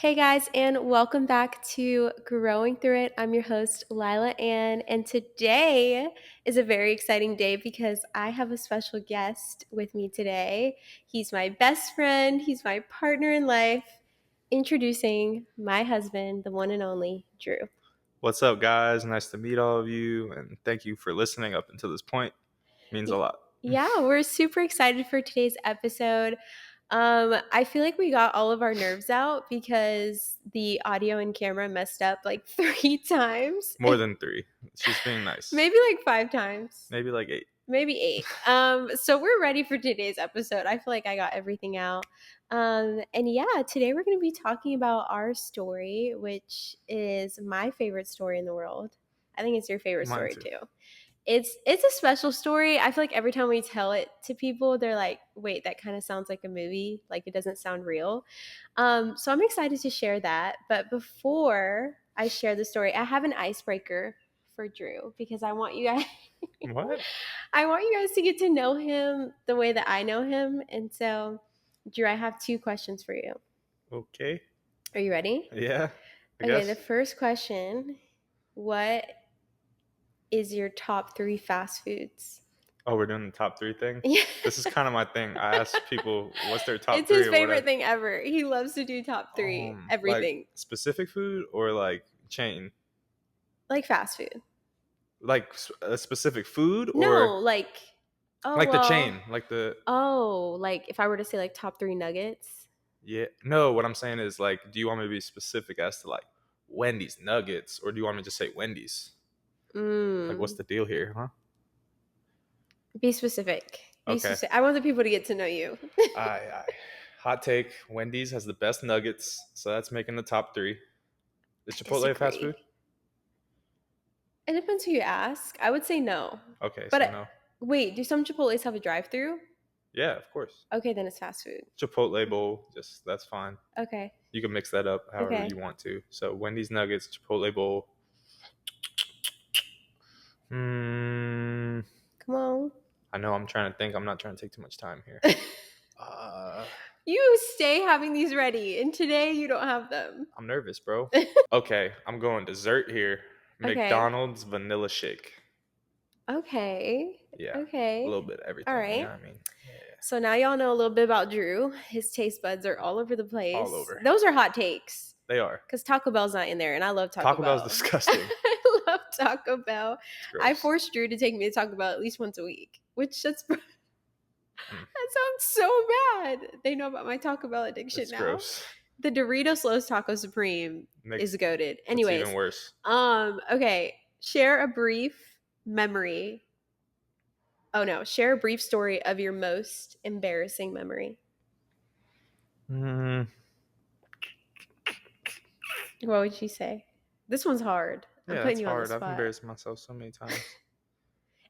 Hey guys, and welcome back to Growing Through It. I'm your host, Lila Ann, and today is a very exciting day because I have a special guest with me today. He's my best friend, he's my partner in life. Introducing my husband, the one and only Drew. What's up, guys? Nice to meet all of you, and thank you for listening up until this point. Means a lot. Yeah, we're super excited for today's episode. I feel like we got all of our nerves out because the audio and camera messed up like 3 times. More than 3. She's being nice. Maybe like 5 times. Maybe like 8. Maybe 8. So we're ready for today's episode. I feel like I got everything out. And yeah, today we're going to be talking about our story, which is my favorite story in the world. I think it's your favorite Mine story too. too. It's a special story. I feel like every time we tell it to people, they're like, wait, that kind of sounds like a movie. Like it doesn't sound real. So I'm excited to share that. But before I share the story, I have an icebreaker for Drew because I want you guys What? I want you guys to get to know him the way that I know him. And so, Drew, I have 2 questions for you. Okay. Are you ready? Yeah, I Okay, guess. the first question, what is your top 3 fast foods? Oh, we're doing the top 3 thing? Yeah. This is kind of my thing. I ask people what's their top It's 3 his or favorite whatever. thing ever. He loves to do top 3 Like everything. specific food or like chain? Like fast food. Like a specific food No, or like like the chain? Like the like if I were to say like top 3 nuggets. Yeah. No, what I'm saying is like, do you want me to be specific as to like Wendy's nuggets, or do you want me to just say Wendy's? Like, what's Mm. the deal here, huh? Be specific. Be Okay. specific. I want the people to get to know you. Aye. Hot take: Wendy's has the best nuggets, so that's making the top 3. Is Chipotle a fast Disagree. food? It depends who you ask. I would say no. Okay, But so no. wait, do some Chipotle's have a drive-through? Yeah, of course. Okay, then it's fast food. Chipotle bowl, just that's fine. Okay. You can mix that up however Okay. you want to. So Wendy's nuggets, Chipotle bowl. Come on. I know. I'm trying to think. I'm not trying to take too much time here. Uh, You stay having these ready, and today you don't have them. I'm nervous, bro. Okay, I'm going dessert here. Okay. McDonald's vanilla shake. Okay. Yeah. Okay. A little bit of everything. All right. You know what I mean? Yeah. So now y'all know a little bit about Drew. His taste buds are all over the place. All over. Those are hot takes. They are. Because Taco Bell's not in there, and I love Taco Bell. Taco Bell's disgusting. I love Taco Bell. Gross. I forced Drew to take me to Taco Bell at least once a week, which that sounds so bad. They know about my Taco Bell addiction It's now. gross. The Doritos Los Taco Supreme is goated. Anyways, it's even worse. Okay. Share a brief memory. Oh no, share a brief story of your most embarrassing memory. Mm, What would you say? This one's hard. I'm yeah, putting it's you on the hard. I've spot. embarrassed myself so many times.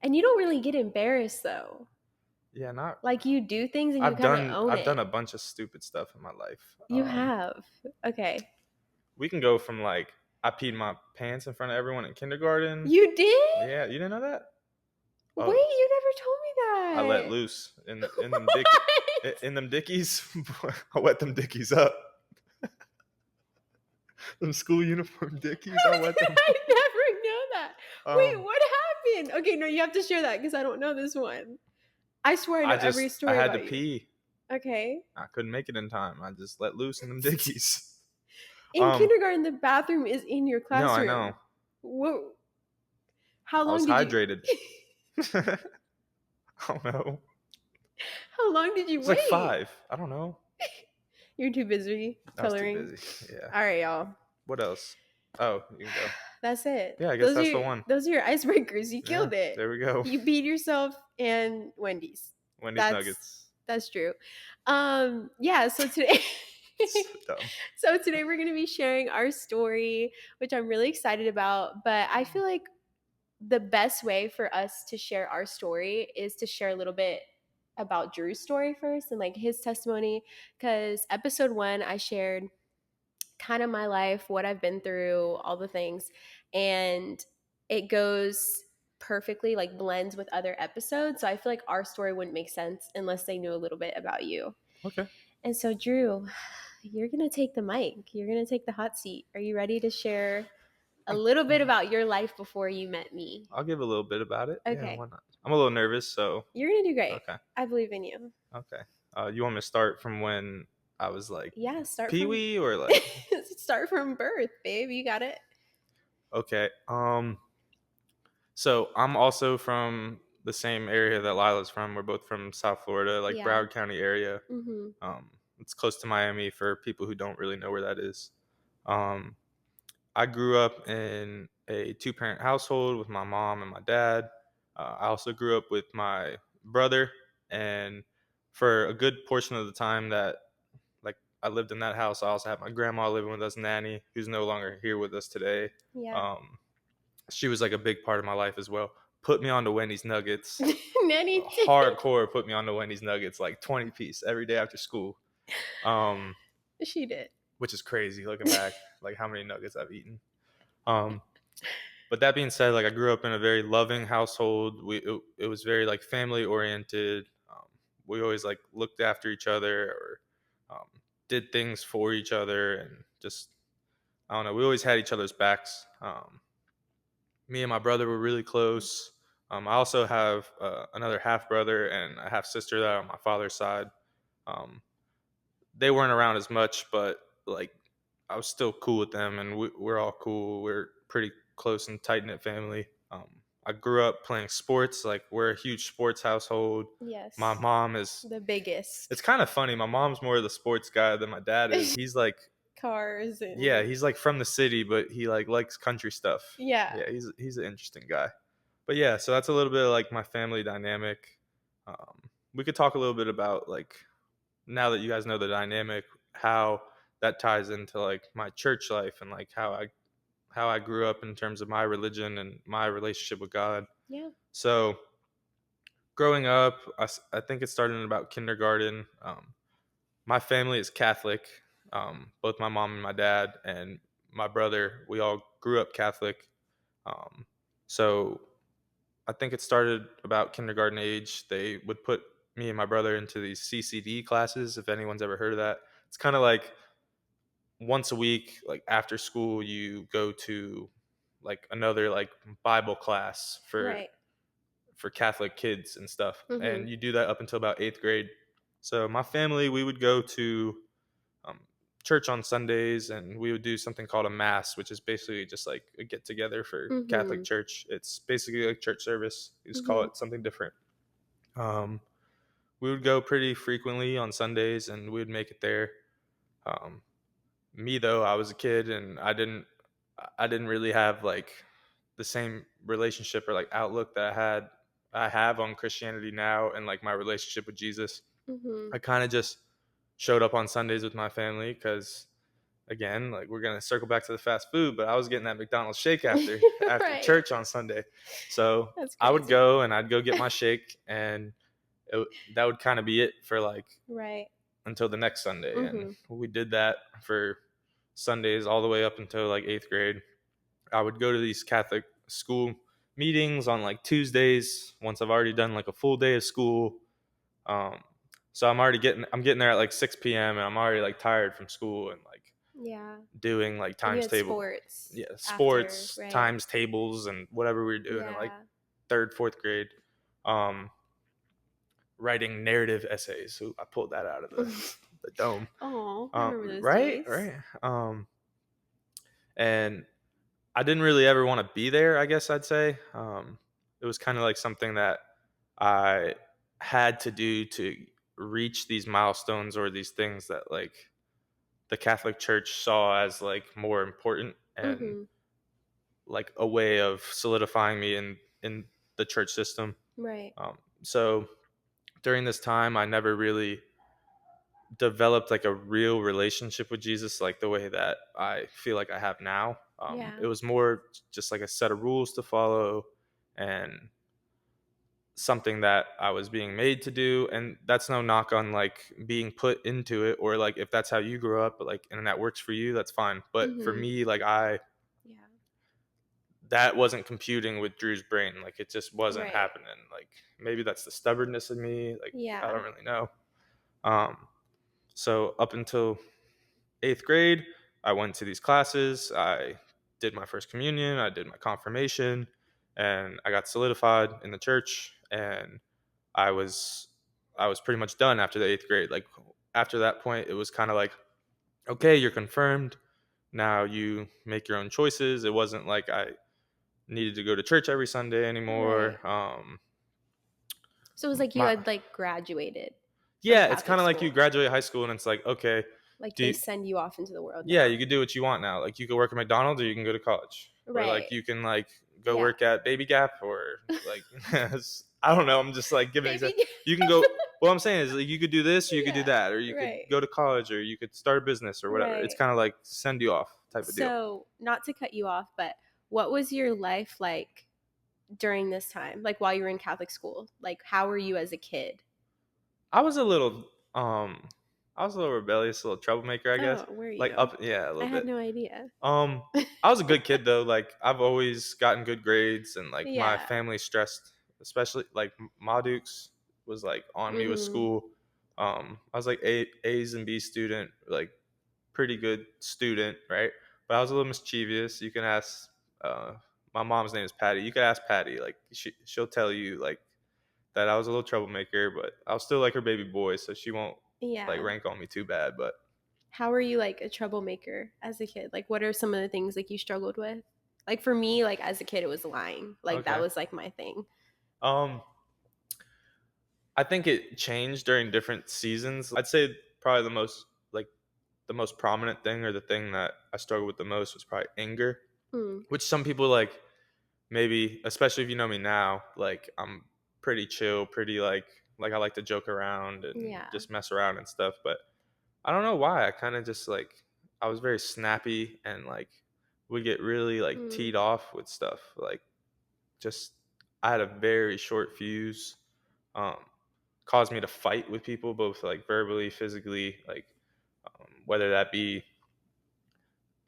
And you don't really get embarrassed though. Yeah, not Like you do things and you kind of own it. I've done a bunch of stupid stuff in my life. You have. Okay. We can go from like I peed my pants in front of everyone in kindergarten. You did? Yeah, you didn't know that? Wait, you never told me that. I let loose in them dickies. I wet them dickies up. Them school uniform dickies. I wet them. I never know that. Wait, what happened? Okay, no, you have to share that because I don't know this one. I swear I know every story. I had about to pee. Okay. I couldn't make it in time. I just let loose in them dickies. In kindergarten, the bathroom is in your classroom. No, I know. Whoa. How long I was did hydrated. you? I don't know. How long did you It was wait? like 5. I don't know. You're too busy coloring. I was too busy. Yeah. All right, y'all. What else? Oh, you can go. That's it. Yeah, I guess that's the one. Those are your icebreakers. You killed it. There we go. You beat yourself and Wendy's. Nuggets. That's true. Yeah, so today So dumb. So today we're going to be sharing our story, which I'm really excited about, but I feel like the best way for us to share our story is to share a little bit about Drew's story first and like his testimony, because episode 1 I shared kind of my life, what I've been through, all the things, and it goes perfectly, like blends with other episodes. So I feel like our story wouldn't make sense unless they knew a little bit about you. Okay. And so Drew, You're going to take the mic. You're going to take the hot seat. Are you ready to share a little bit about your life before you met me? I'll give a little bit about it. Yeah, Okay. why not? I'm a little nervous, so You're going to do great. okay, I believe in you. okay. You want me to start from when I was like Yeah, pee wee or like start from birth, babe. You got it. okay? So I'm also from the same area that Lila's from. We're both from South Florida, like Yeah. Broward County area. Mhm. It's close to Miami for people who don't really know where that is. Um, I grew up in a two-parent household with my mom and my dad. I also grew up with my brother, and for a good portion of the time that like I lived in that house, I also had my grandma living with us, nanny, who's no longer here with us today. Yeah. Um, she was like a big part of my life as well. Put me on to Wendy's Nuggets. Nanny too. Hardcore put me on to Wendy's Nuggets, like 20 piece every day after school. Um, She did. which is crazy looking back, like how many nuggets I've eaten. Um, but that being said, like I grew up in a very loving household. It was very like family oriented. We always like looked after each other or did things for each other, and just I don't know. We always had each other's backs. Me and my brother were really close. I also have another half brother and a half sister that are on my father's side. Um, they weren't around as much, but like I was still cool with them, and we're all cool. We're pretty close and tight knit family. I grew up playing sports. Like we're a huge sports household. My Yes. mom is. The It's biggest. kind of funny. My mom's more of the sports guy than my dad is. He's like, Cars yeah, and he's like from the city, but he like likes country stuff. yeah. Yeah, he's an interesting guy. But yeah, so that's a little bit of like my family dynamic. We could talk a little bit about like now that you guys know the dynamic, how that ties into like my church life and like how I grew up in terms of my religion and my relationship with God. Yeah. So growing up, I think it started in about kindergarten. My family is Catholic. Both my mom and my dad and my brother, we all grew up Catholic. Um, so I think it started about kindergarten age. They would put me and my brother into these CCD classes. If anyone's ever heard of that, it's kind of like once a week, like after school, you go to like another like Bible class Right. for Catholic kids and stuff, and Mhm. you do that up until about eighth grade. So my family, we would go to um, church on Sundays, and we would do something called a mass, which is basically just like a get together for Catholic Mhm. church. It's basically like church service. You just call Mhm. it something different. Um, we would go pretty frequently on Sundays, and we would make it there. Um, Me though, I was a kid, and I didn't really have like the same relationship or like outlook that I have on Christianity now, and like my relationship with Jesus. Mhm. I kind of just showed up on Sundays with my family because again, like we're gonna circle back to the fast food, but I was getting that McDonald's shake after Right. church on Sunday. So That's I would crazy. go and I'd go get my shake, and that would kind of be it for like Right. until the next Sunday. And Mhm. we did that for Sundays all the way up until like eighth grade. I would go to these Catholic school meetings on like Tuesdays once I've already done like a full day of school. Um, so I'm getting there at like 6 p.m. and I'm already like tired from school and like Yeah. doing like And you times had table, sports yeah, after, sports right? times tables and whatever we were doing in like Yeah. third, fourth grade. Um, writing narrative essays. So I pulled that out of the dome. Oh, I remember those Right, days. right. And I didn't really ever want to be there, I guess I'd say. It was kind of like something that I had to do to reach these milestones or these things that like the Catholic Church saw as like more important and Mhm. like a way of solidifying me in the church system. Right. So during this time, I never really developed like a real relationship with Jesus like the way that I feel like I have now. Yeah. It was more just like a set of rules to follow and something that I was being made to do. And that's no knock on like being put into it or like if that's how you grew up, but like and that works for you, that's fine. But for Mhm. me, like I Yeah. that wasn't computing with Drew's brain. Like it just wasn't Right. happening. Like maybe that's the stubbornness of me. Like I Yeah. don't really know. Um, so up until 8th grade, I went to these classes. I did my first communion, I did my confirmation, and I got solidified in the church. And I was I was pretty much done after the 8th grade. Like after that point, it was kind of like, okay, you're confirmed. Now you make your own choices. It wasn't like I needed to go to church every Sunday Right. anymore. So it was like you My had, like, graduated from Yeah, it's Catholic kind of like you school. graduate high school and it's like, okay, Like, do they you, send you off into the world yeah, now. you can do what you want now. Like you can work at McDonald's or you can go to college. Or like Right. you can like go Yeah. work at Baby Gap or like I don't know, I'm just like giving an Baby. example. You can go what I'm saying is like you could do this or you could do Yeah. that or you could Right. go to college or you could start a business or whatever. It's Right. kind of like send you off type of deal. So, not to cut you off, but what was your life like during this time? Like, while you were in Catholic school? Like, how were you as a kid? I was a little I was a little rebellious, a little troublemaker, I guess. Oh, were Like you? up yeah, a I little had bit. no idea. Um, I was a good kid though. Like I've always gotten good grades, and like my Yeah. family stressed, especially like Ma Dukes was like on me with Mhm. school. I was like A's and B student, like pretty good student, right? But I was a little mischievous. You can ask. Uh, my mom's name is Patty. You can ask Patty. Like she'll tell you like that I was a little troublemaker, but I was still like her baby boy, so she won't like Yeah. rank on me too bad. But How were you, like, a troublemaker as a kid? Like, what are some of the things, like, you struggled with? Like, for me, like, as a kid, it was lying. Like, that okay. was, like, my thing. Um, I think it changed during different seasons. I'd say probably the most prominent thing or the thing that I struggled with the most was probably anger, Mm. which some people like maybe, especially if you know me now, like I'm pretty chill, pretty like I like to joke around and Yeah. just mess around and stuff, but I don't know why. I kind of just like I was very snappy and like would get really like Mm. teed off with stuff. Like just I had a very short fuse. Um caused me to fight with people, both like verbally, physically, like whether that be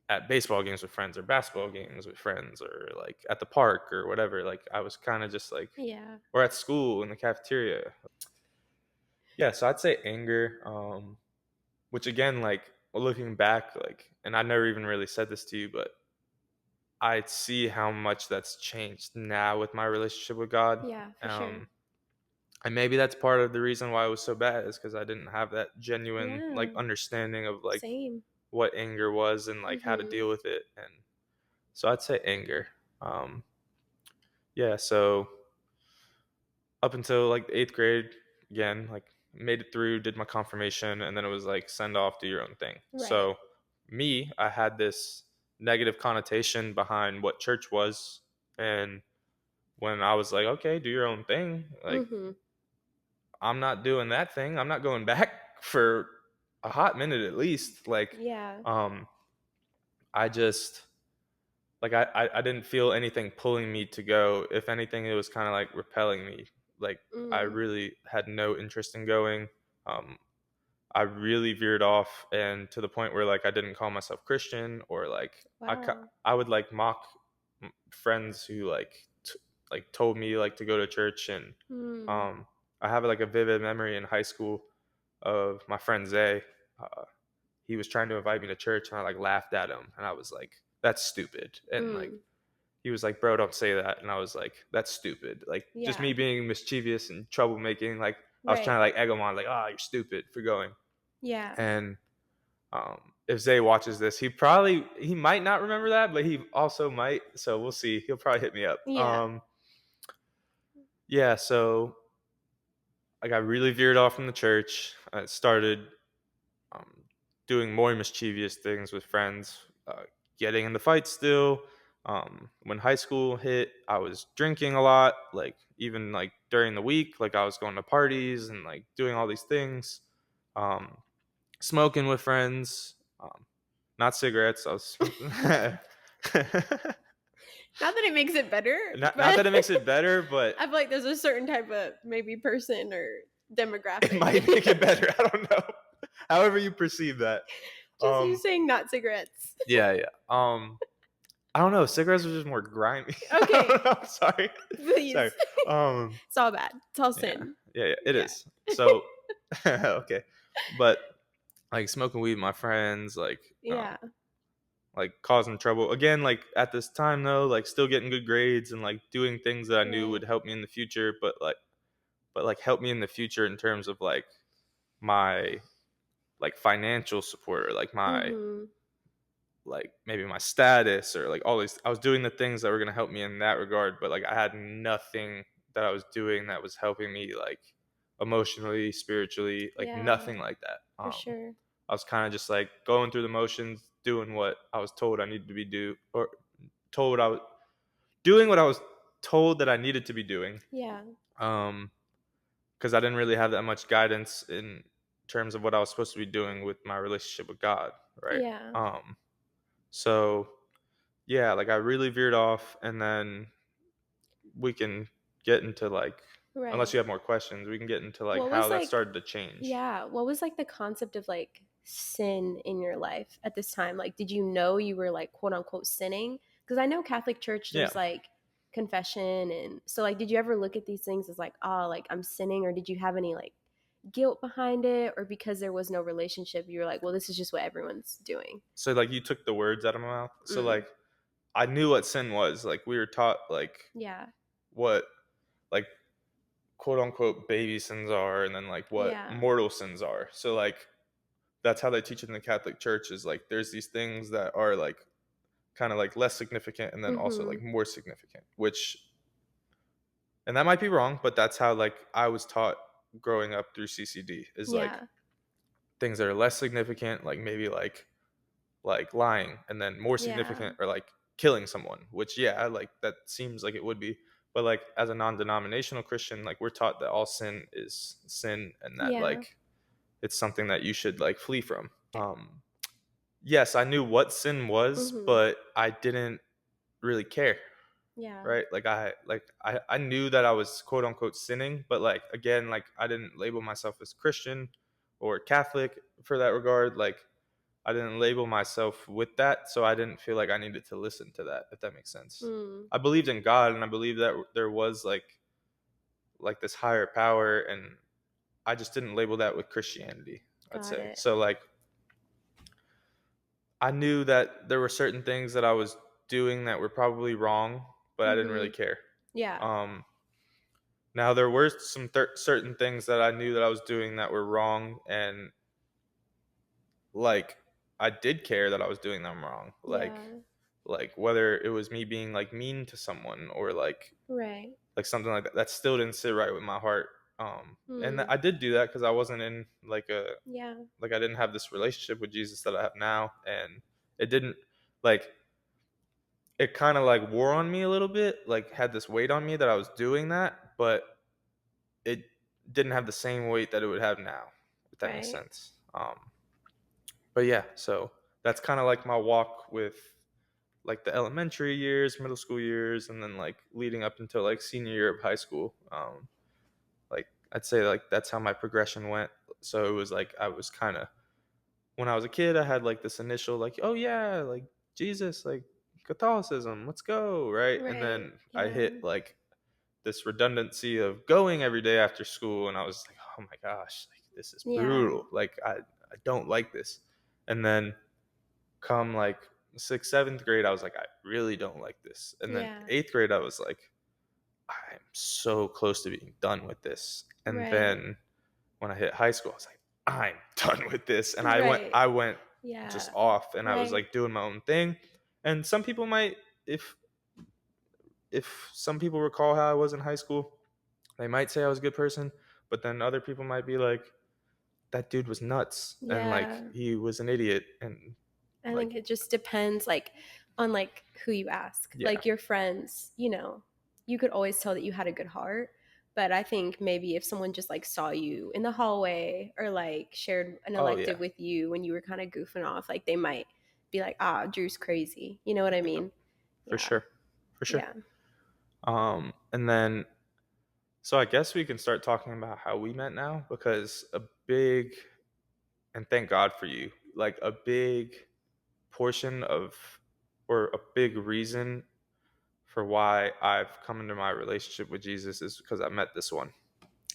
at baseball games with friends or basketball games with friends or like at the park or whatever. Like I was kind of just like, Yeah. or at school in the cafeteria. Yeah, so I'd say anger, which again, like looking back, like, and I never even really said this to you, but I see how much that's changed now with my relationship with God. Yeah, for sure. Um, and maybe that's part of the reason why it was so bad is because I didn't have that genuine like Yeah. understanding of like Same. what anger was and like how to Mhm. deal with it. And so I'd say anger. Um, yeah. So up until like the 8th grade, again, like made it through, did my confirmation, and then it was like send off, do your own thing. Right. So me, I had this negative connotation behind what church was, and when I was like, okay, do your own thing, like Mhm. I'm not doing that thing. I'm not going back for a hot minute at least. Like, Yeah. um, I just like I didn't feel anything pulling me to go. If anything, it was kind of like repelling me. Like I Mm. really had no interest in going. Um, I really veered off, and to the point where like I didn't call myself Christian or like Wow. I would like mock friends who like told me like to go to church and Mm. um I have like a vivid memory in high school of my friend Zay. Uh, he was trying to invite me to church, and I like laughed at him, and I was like, "That's stupid." And like Mm. he was like, "Bro, don't say that," and I was like, "That's stupid." Like just me Yeah. being mischievous and troublemaking. Like I was trying Right. to like egg him on, like, "Ah, you're stupid for going." Yeah. And if Zay watches this, he might not remember that, but he also might. So we'll see. He'll probably hit me up. Yeah. Yeah. So I got really veered off from the church. I started um, doing more mischievous things with friends, getting in the fight still. When high school hit, I was drinking a lot, like even like during the week, like I was going to parties and like doing all these things, um, smoking with friends, not cigarettes. I was Not that it makes it better, not but that it makes it better, but I feel like there's a certain type of maybe person or it demographic. might make it better. I don't know. However you perceive that. Just you Um, saying not cigarettes. yeah, yeah. I don't know. Cigarettes are just more grimy. I don't Okay, know. Sorry. Sorry. please. Um, It's all bad. It's all yeah, sin. yeah, yeah. It Yeah. is. So, okay, but like smoking weed with my friends, Yeah. like causing trouble. Again, like at this time though, like still getting good grades and like doing things that I knew Right. would help me in the future, but help me in the future in terms of like my like financial support or like my Mhm. like maybe my status or like all these I was doing the things that were going to help me in that regard, but like I had nothing that I was doing that was helping me like emotionally, spiritually, like Yeah, nothing like that. for sure. I was kind of just like going through the motions, doing what I was told I needed to be do or told I was doing what I was told that I needed to be doing. Yeah. Um because I didn't really have that much guidance in terms of what I was supposed to be doing with my relationship with God, right? Yeah. So yeah, like I really veered off, and then we can get into like, unless you Right. have more questions, we can get into like What how was that like started to change. Yeah, what was like the concept of like sin in your life at this time? Like did you know you were like quote unquote sinning? Because I know Catholic Church Yeah. there's like confession, and so like did you ever look at these things as like, oh, like I'm sinning, or did you have any like guilt behind it, or because there was no relationship you were like, well, this is just what everyone's doing? So like you took the words out of my mouth. So Mm. like I knew what sin was. Like we were taught like Yeah. what like quote unquote baby sins are, and then like what Yeah. mortal sins are. So like that's how they teach it in the Catholic Church is like there's these things that are like kind of like less significant and then also like Mhm. more significant, which and that might be wrong, but that's how like I was taught growing up through CCD is like Yeah. things that are less significant, like maybe like lying, and then more Yeah. significant or like killing someone, which yeah, like that seems like it would be. But like as a non-denominational Christian, like we're taught that all sin is sin and that Yeah. like it's something that you should like flee from. Yes, I knew what sin was, Mhm. but I didn't really care, Yeah. right? I knew that I was quote unquote sinning, but like again, like I didn't label myself as Christian or Catholic for that regard. Like I didn't label myself with that, so I didn't feel like I needed to listen to that, if that makes sense. Mm. I believed in God and I believed that there was like this higher power, and I just didn't label that with Christianity, I'd Got say. it. So like I knew that there were certain things that I was doing that were probably wrong, but I didn't really Mhm. care. Yeah. Um Now there were some certain things that I knew that I was doing that were wrong, and like I did care that I was doing them wrong. Yeah. Like whether it was me being like mean to someone or Right. like something like that that still didn't sit right with my heart. And Mm. I did do that cuz I wasn't in Yeah. like I didn't have this relationship with Jesus that I have now, and it didn't like it kind of like wore on me a little bit, like had this weight on me that I was doing that, but it didn't have the same weight that it would have now, if that makes Right. sense. But yeah, so that's kind of like my walk with like the elementary years, middle school years, and then like leading up until like senior year of high school. Like I'd say like that's how my progression went. So it was like I was kind of when I was a kid, I had like this initial like, oh yeah, like Jesus, like Catholicism, let's go, right? And Right. then I Yeah. hit like this redundancy of going every day after school, and I was like, oh my gosh, like this is Yeah. brutal, like I don't like this. And then come like sixth, seventh grade, I was like, I really don't like this. And then Yeah. eighth grade, I was like, I'm so close to being done with this. And Right. then when I hit high school, I was like, I'm done with this. And Right. I went just Yeah. off, and I was Right. like doing my own thing. And some people might, if some people recall how I was in high school, they might say I was a good person, but then other people might be like, that dude was nuts and like Yeah. he was an idiot and I like think it just depends like on like who you ask. yeah. Like your friends, you could always tell that you had a good heart, but I think maybe if someone just like saw you in the hallway or like shared an Oh yeah. elective with you when you were kind of goofing off, like they might be like, "Ah, Drew's crazy." You know what I Yeah, mean? for Yeah. sure. For sure. Yeah. And then so I guess we can start talking about how we met now, because a big and thank God for you, like a big portion of or a big reason for why I've come into my relationship with Jesus is because I met this one.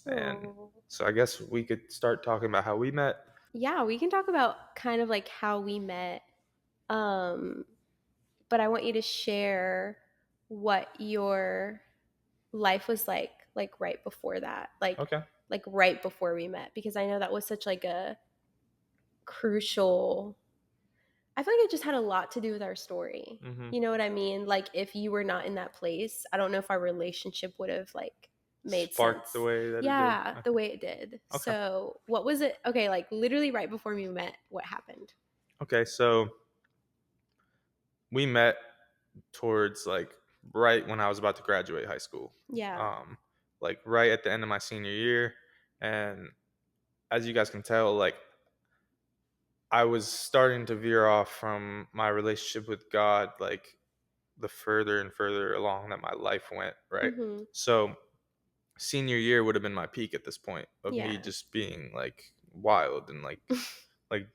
And Oh. so I guess we could start talking about how we met, Yeah, we can talk about kind of like how we met. Um, but I want you to share what your life was like right before that. Okay. Like right before we met because I know that was such like a crucial. I feel like it just had a lot to do with our story. Mhm. You know what I mean? Like if you were not in that place, I don't know if our relationship would have like made Sparked the sense. way that it did. Yeah, the Okay. way it did. Okay. So, what was it? Okay, like literally right before we met, what happened? Okay. So we met towards like right when I was about to graduate high school. Yeah. Um, like right at the end of my senior year, and as you guys can tell, like I was starting to veer off from my relationship with God, like the further and further along that my life went, right? Mhm. So senior year would have been my peak at this point of me Yeah. just being like wild and like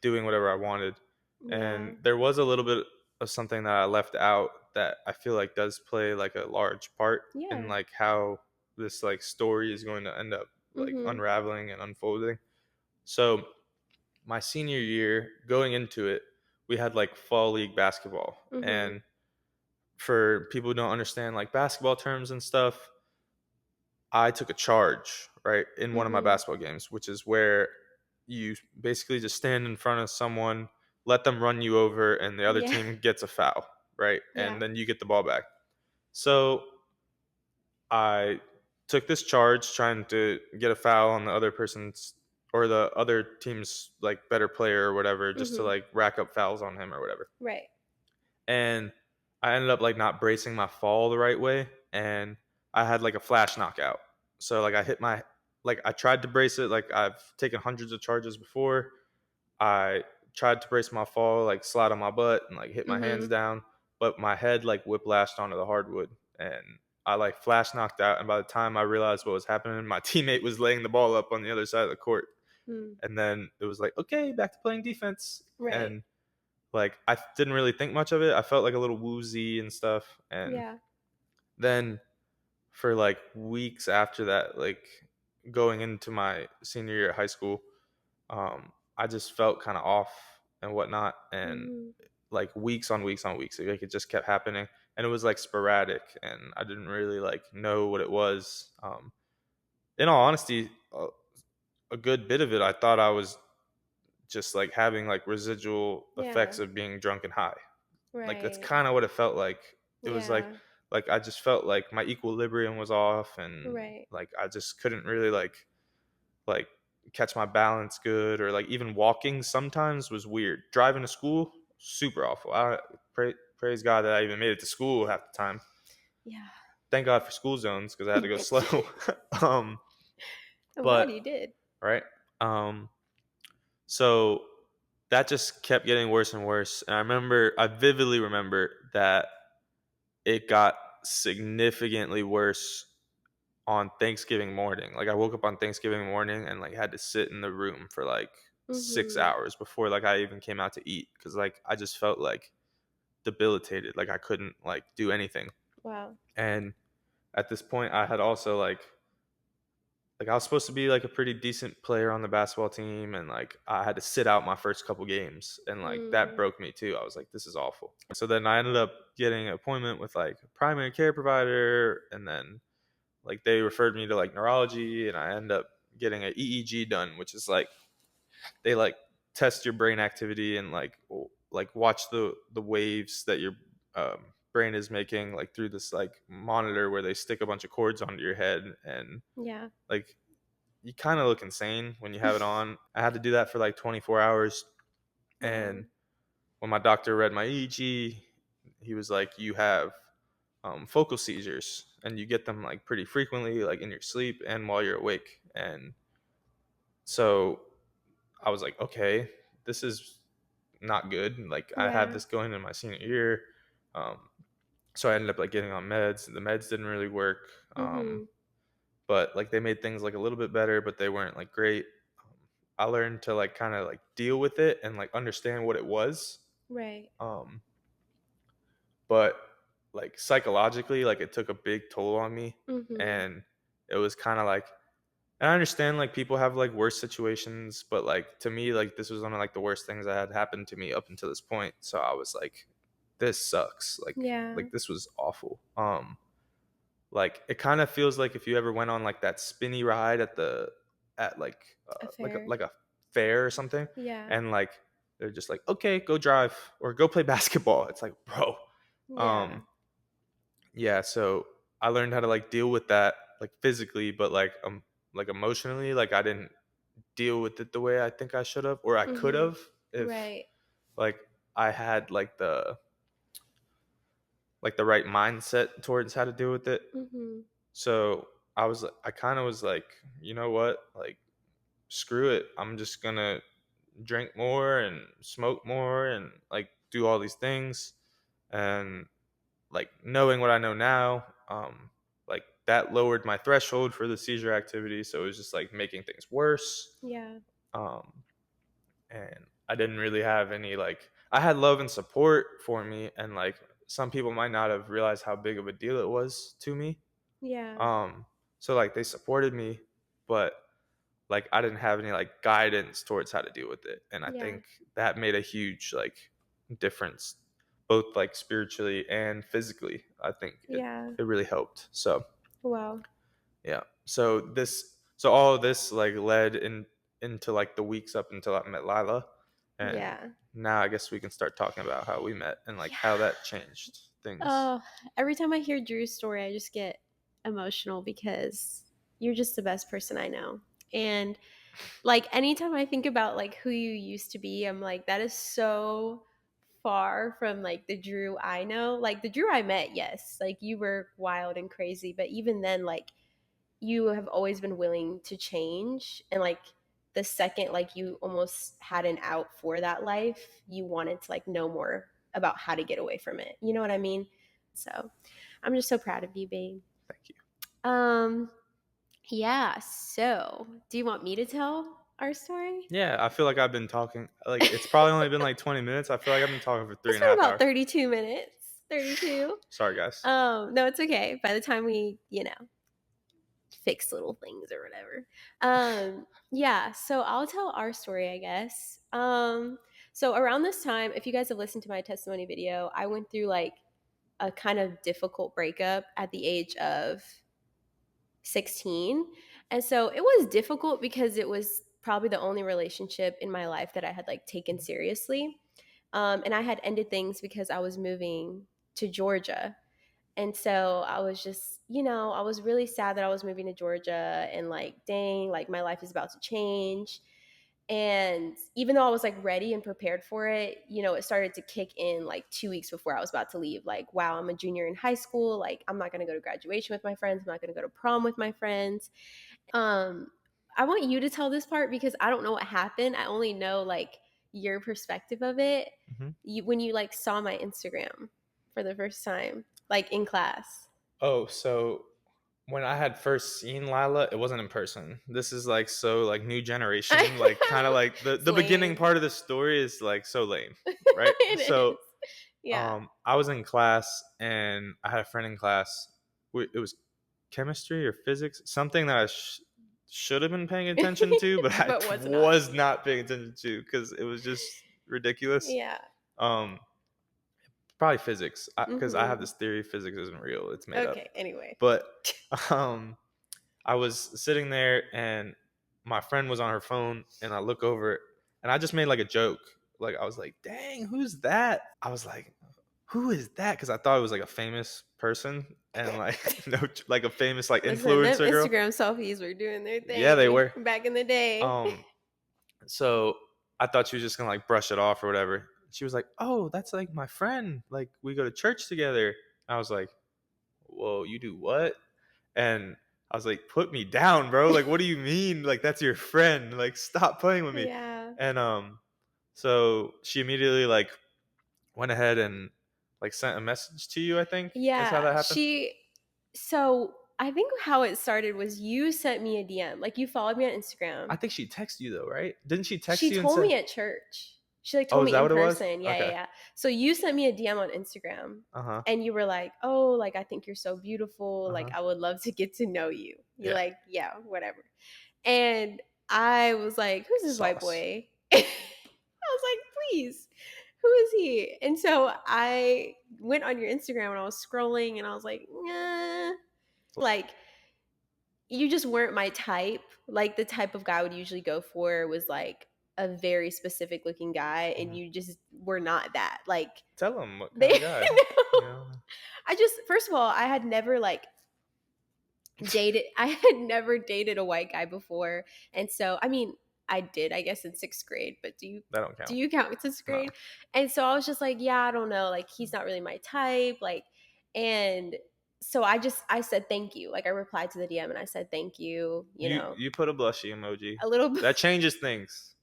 doing whatever I wanted. Yeah. And there was a little bit of something that I left out that I feel like does play like a large part in Yeah. like how this like story is going to end up like Mhm. unraveling and unfolding. So my senior year going into it, we had like fall league basketball. Mhm. And for people who don't understand like basketball terms and stuff, I took a charge, right, in one of my Mhm. basketball games, which is where you basically just stand in front of someone, let them run you over, and the other Yeah. team gets a foul, right? And Yeah. then you get the ball back. So I took this charge trying to get a foul on the other person's or the other team's like better player or whatever, just to Mhm. like rack up fouls on him or whatever. Right. And I ended up like not bracing my fall the right way, and I had like a flash knockout. So like I hit my like I tried to brace it like I've taken hundreds of charges before. I tried to brace my fall, like slide on my butt and like hit my hands Mhm. down, but my head like whiplashed onto the hardwood and I like flash knocked out. And by the time I realized what was happening, my teammate was laying the ball up on the other side of the court. Mm. And then it was like, okay, back to playing defense. Right. And like I didn't really think much of it. I felt like a little woozy and stuff. And Yeah. then for like weeks after that, like going into my senior year at high school, I just felt kind of off and whatnot. And Mhm. like weeks on weeks on weeks, like it just kept happening. And it was like sporadic and I didn't really like know what it was. In all honesty, a good bit of it, I thought I was just like having like residual effects Yeah. of being drunk and high. Like that's Right. kind of what it felt like. It was Yeah. like I just felt like my equilibrium was off and Right. like I just couldn't really like catch my balance good or like even walking sometimes was weird. Driving to school, super awful. Praise God that I even made it to school half the time. Yeah. Thank God for school zones because I had to go slow. um, I'm glad but you did. right. Um, so that just kept getting worse and worse. And I vividly remember that it got significantly worse on Thanksgiving morning. Like I woke up on Thanksgiving morning and like had to sit in the room for like six Mhm. hours before like I even came out to eat because like I just felt like debilitated. Like I couldn't like do anything. Wow. And at this point, I had also like I was supposed to be like a pretty decent player on the basketball team, and like I had to sit out my first couple games, and like that Mm. broke me too. I was like, this is awful. So then I ended up getting an appointment with like a primary care provider, and then like they referred me to like neurology, and I ended up getting an EEG done, which is like they like test your brain activity and like watch the waves that your brain is making like through this like monitor where they stick a bunch of cords onto your head and Yeah. like you kind of look insane when you have it on. I had to do that for like 24 hours. Wow. And when my doctor read my EEG, he was like, you have focal seizures and you get them like pretty frequently, like in your sleep and while you're awake. And so I was like, okay, this is not good. Like I have Yeah. this going in my senior year. Um, so I ended up like getting on meds. The meds didn't really work. Mhm. But like they made things like a little bit better, but they weren't like great. Um, I learned to like kind of like deal with it and like understand what it was. Right. Um, but like psychologically, like it took a big toll on me, Mhm. and it was kind of like And I understand, like, people have, like, worse situations, but, like, to me, like, this was one of, like, the worst things that had happened to me up until this point, so I was like, "This sucks." Yeah. This was awful. Like, it kinda feels like if you ever went on, like, that spinny ride at, Affair. like a fair or something, Yeah. and, like, they're just like, "Okay, go drive or go play basketball." It's like, "Bro." Yeah. Um, yeah, so I learned how to, like, deal with that, like, physically, but, like, emotionally, like, I didn't deal with it the way I think I should have or I could Mhm. have if, Right. like, I had, like, the right mindset towards how to deal with it. Mhm. So, I kinda was like, "You know what? Like, screw it. I'm just gonna drink more and smoke more and, like, do all these things." And, like, knowing what I know now, like, that lowered my threshold for the seizure activity, so it was just, like, making things worse. Yeah. Um and I didn't really have any like I had love and support for me and like some people might not have realized how big of a deal it was to me. Yeah. Um so like they supported me, but like I didn't have any like guidance towards how to deal with it. And I Yeah. think that made a huge like difference both like spiritually and physically. I think Yeah. it really helped. So Wow. yeah. So all of this like led into like the weeks up until I met Lila. And Yeah. now I guess we can start talking about how we met and like how Yeah. that changed things. Oh, every time I hear Drew's story, I just get emotional because you're just the best person I know. And like anytime I think about like who you used to be, I'm like, that is so far from like the Drew I know. Like the Drew I met, yes, like you were wild and crazy, but even then, like you have always been willing to change. And like the second like you almost had an out for that life, you wanted to like know more about how to get away from it. You know what I mean? So I'm just so proud of you, babe. Thank you. Um, yeah, so do you want me to tell our story? Yeah, I feel like I've been talking like it's probably only been like 20 minutes. I feel like I've been talking for three It's and a been half about hours. 32 minutes. 32. Sorry guys. No, it's okay. By the time we, fix little things or whatever. Yeah, so I'll tell our story, I guess. So around this time, if you guys have listened to my testimony video, I went through like a kind of difficult breakup at the age of 16. And so it was difficult because it was probably the only relationship in my life that I had like taken seriously. And I had ended things because I was moving to Georgia. And so I was just, I was really sad that I was moving to Georgia and like, dang, like my life is about to change. And even though I was like ready and prepared for it, it started to kick in like 2 weeks before I was about to leave. Like, wow, I'm a junior in high school. Like, I'm not going to go to graduation with my friends. I'm not going to go to prom with my friends. Um, I want you to tell this part because I don't know what happened. I only know like your perspective of it. Mhm. When you like saw my Instagram for the first time, like in class. Oh, so when I had first seen Lila, it wasn't in person. This is like so like new generation, like kind of like It's the beginning lame. part of the story is like so lame, right? It So is. Yeah. I was in class and I had a friend in class. It was chemistry or physics, something that I should have been paying attention to, but I But was not. was not paying attention to because it was just ridiculous. Yeah. Um, Probably physics because I have Mhm. this theory physics isn't real; it's made up. Okay, anyway. But um, I was sitting there and my friend was on her phone and I look over and I just made like a joke. Like I was like, "Dang, who's that?" I was like, "Who is that?" Because I thought it was like a famous person and like no, like a famous like Listen, them influencer girl. Instagram selfies were doing their Yeah, they thing were. back in the day. Um, so I thought she was just gonna like brush it off or whatever. She was like, "Oh, that's like my friend. Like we go to church together." I was like, "Whoa, you do what?" And I was like, "Put me down, bro. Like, what do you mean? Like, that's your friend. Like, stop playing with me." Yeah. And so she immediately like went ahead and like sent a message to you. I think is how Yeah, that happened. so I think how it started was you sent me a DM. Like you followed me on I Instagram. think she texted you though, right? Didn't she text She you and told say, me at church. She like "Oh, told is me that in what it was?" person. Yeah, yeah, Okay. yeah. So you sent me a DM on Instagram Uh huh. and you were like, "Oh, like I think you're so beautiful. Uh Like huh. I would love to get to know you." You're Yeah. like, "Yeah, whatever." And I was like, "Who's this white Sauce. boy?" I was like, "Please, who is he?" And so I went on your Instagram and I was scrolling and I was like, "Nah." Like, you just weren't my type. Like, the type of guy I would usually go for was, like, a very specific looking guy, and Mhm. you just were not that. Like, Tell them what they kind of guy, no. you know? I just first of all, I had never, like, I had never dated a white guy before, and so I mean, I did, I guess, in 6th grade, but That don't do count. you count 6th No. grade? And so I was just like, "Yeah, I don't know, like, he's not really my type," like, and so I said, "Thank you." Like, I replied to the DM and I said, "Thank you," You put a blushy emoji. a little That changes things.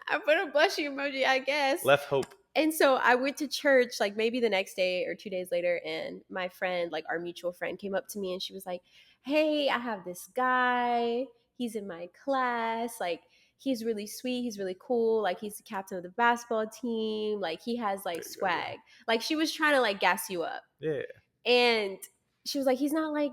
I put a blushy emoji, I guess. Left hope. And so I went to church, like, maybe the next day or 2 days later, and my friend, like, our mutual friend came up to me and she was like, "Hey, I have this guy. He's in my class. Like, he's really sweet. He's really cool. Like, he's the captain of the basketball team. Like, he has, like, There you go. swag." Like, she was trying to, like, gas you up. Yeah. And she was like, "He's not like,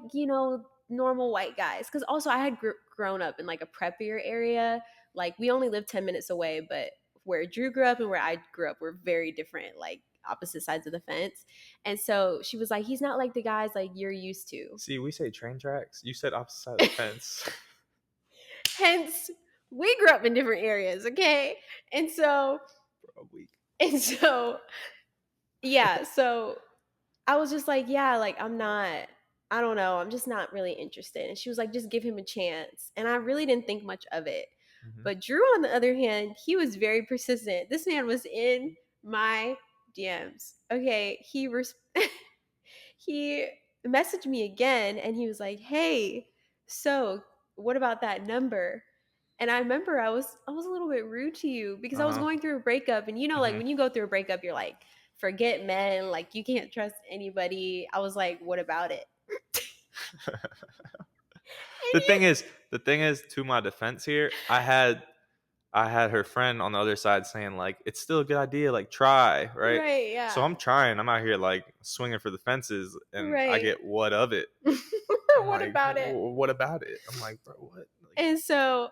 normal white guys." Because also I had grown up in like a preppier area. Like, we only lived 10 minutes away, but where Drew grew up and where I grew up were very different, like opposite sides of the fence. And so she was like, "He's not like the guys like you're used to." See, we say train tracks. You said opposite side of the fence. Hence, we grew up in different areas, okay? And so, Bro, weak. and so, yeah, so I was just like, "Yeah, like, I don't know, I'm just not really interested." And she was like, "Just give him a chance." And I really didn't think much of it. Mhm. But Drew, on the other hand, he was very persistent. This man was in my DMs. Okay, he messaged me again and he was like, "Hey, so what about that number?" And I remember I was a little bit rude to you because I was Uh-huh. going through a breakup, and like Mhm. when you go through a breakup, you're like, "Forget men, like you can't trust anybody." I was like, "What about it?" the And thing is, the thing is, to my defense here, I had her friend on the other side saying like it's still a good idea, like try, right? right, So yeah. I'm trying. I'm out here like swinging for the fences, and I Right. get what of it? I'm What like, about it? What about it?" I'm like, bro, what? Like, And so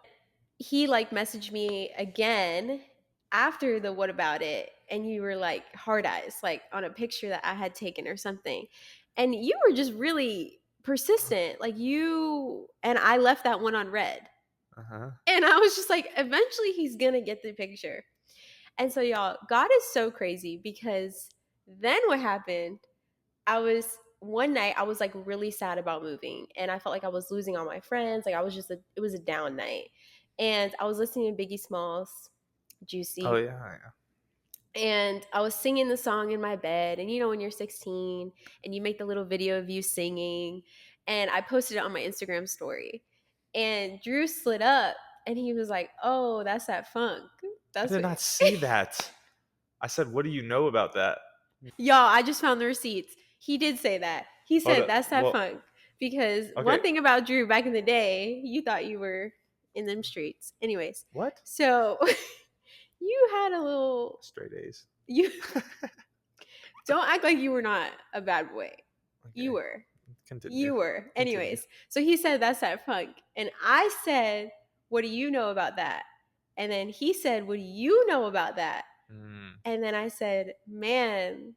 he like messaged me again after the "what about it?" and you were like hard eyes, like on a picture that I had taken or something. And you were just really persistent. Like, you and I left that one on red. uh huh. And I was just like, eventually he's gonna get the picture. And so, y'all, God is so crazy because then what happened, one night I was like really sad about moving and I felt like I was losing all my friends. Like, it was a down night. And I was listening to Biggie Smalls, Oh Juicy, yeah, yeah. and I was singing the song in my bed. And when you're 16 and you make the little video of you singing, and I posted it on my Instagram story. And Drew slid up and he was like, "Oh, that's that funk." I That's did what not see that. I said, what do you know about that? Y'all, I just found the receipts. He did say that. He Hold said up. that's that Well, funk. Because one okay. thing about Drew back in the day, you thought you were in them streets. Anyways, What? so you had a little Straight A's. you don't act like you were not a bad boy. You Okay. were. Continue. You were. Continue. Anyways, so he said that's that funk. And I said, "What do you know about that?" And then he said, "What do you know about that?" Mm, And then I said, "Man,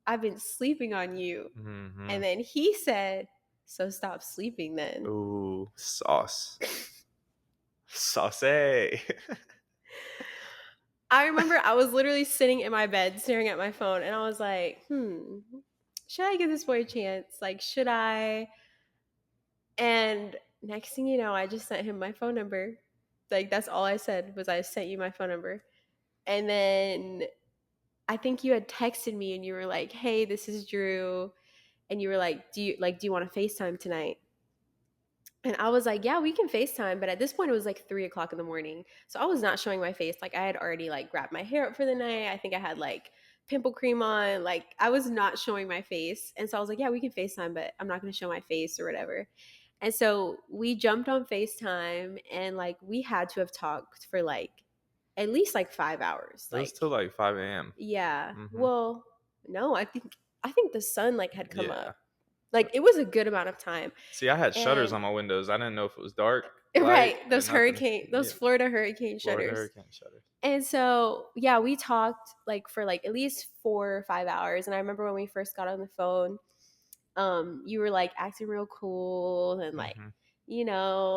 I've been sleeping on you." mm-hmm. And then he said, "So stop sleeping then." Ooh, sauce. Sauce. I remember I was literally sitting in my bed staring at my phone and I was like, should I give this boy a chance? Like, should I? And next thing you know, I just sent him my phone number. Like, that's all I said was I sent you my phone number. And then I think you had texted me and you were like, "Hey, this is Drew." And you were like, do you want to FaceTime tonight?" And I was like, "Yeah, we can FaceTime." But at this point, it was like 3 o'clock in the morning. So I was not showing my face. Like, I had already like wrapped my hair up for the night. I think I had like pimple cream on. Like, I was not showing my face. And so I was like, "Yeah, we can FaceTime, but I'm not going to show my face or whatever." And so we jumped on FaceTime and like we had to have talked for like at least like 5 hours. It was Like, till like 5 a.m. yeah. Mm-hmm. Well, no, I think the sun like had come up. Yeah. Like, it was a good amount of time. See, I had shutters And on my windows. I didn't know if it was dark. light Right, and nothing. those Yeah, Florida hurricane Florida shutters. hurricane shutters. And so, yeah, we talked, like, for, like, at least 4 or 5 hours, and I remember when we first got on the phone, you were, like, acting real cool and, like, Mhm.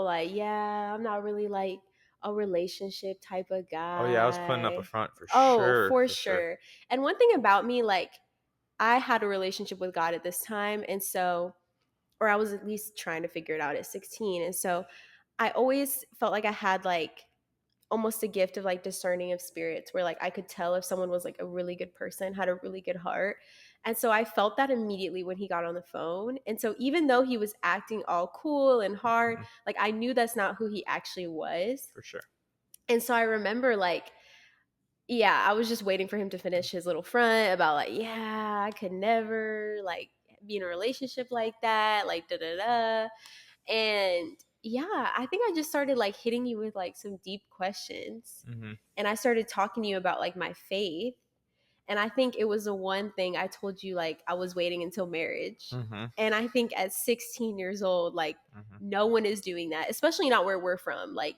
like, "Yeah, I'm not really, like, a relationship type of Oh, yeah, I was putting up a guy." front for Oh, sure, for for sure. sure. And one thing about me, like, I had a relationship with God at this time, and so, or I was at least trying to figure it out at 16, and so I always felt like I had, like, almost a gift of, like, discerning of spirits where, like, I could tell if someone was, like, a really good person, had a really good heart, and so I felt that immediately when he got on the phone, and so even though he was acting all cool and hard, Mhm. like, I knew that's not who he actually was, For sure. and so I remember, like, yeah, I was just waiting for him to finish his little front about, like, "Yeah, I could never, like, be in a relationship like that, like, da da da." And yeah, I think I just started, like, hitting you with, like, some deep questions, Mhm. and I started talking to you about, like, my faith, and I think it was the one thing I told you, like, I was waiting until marriage, Mhm. and I think at 16 years old, like, Mhm. no one is doing that, especially not where we're from, like,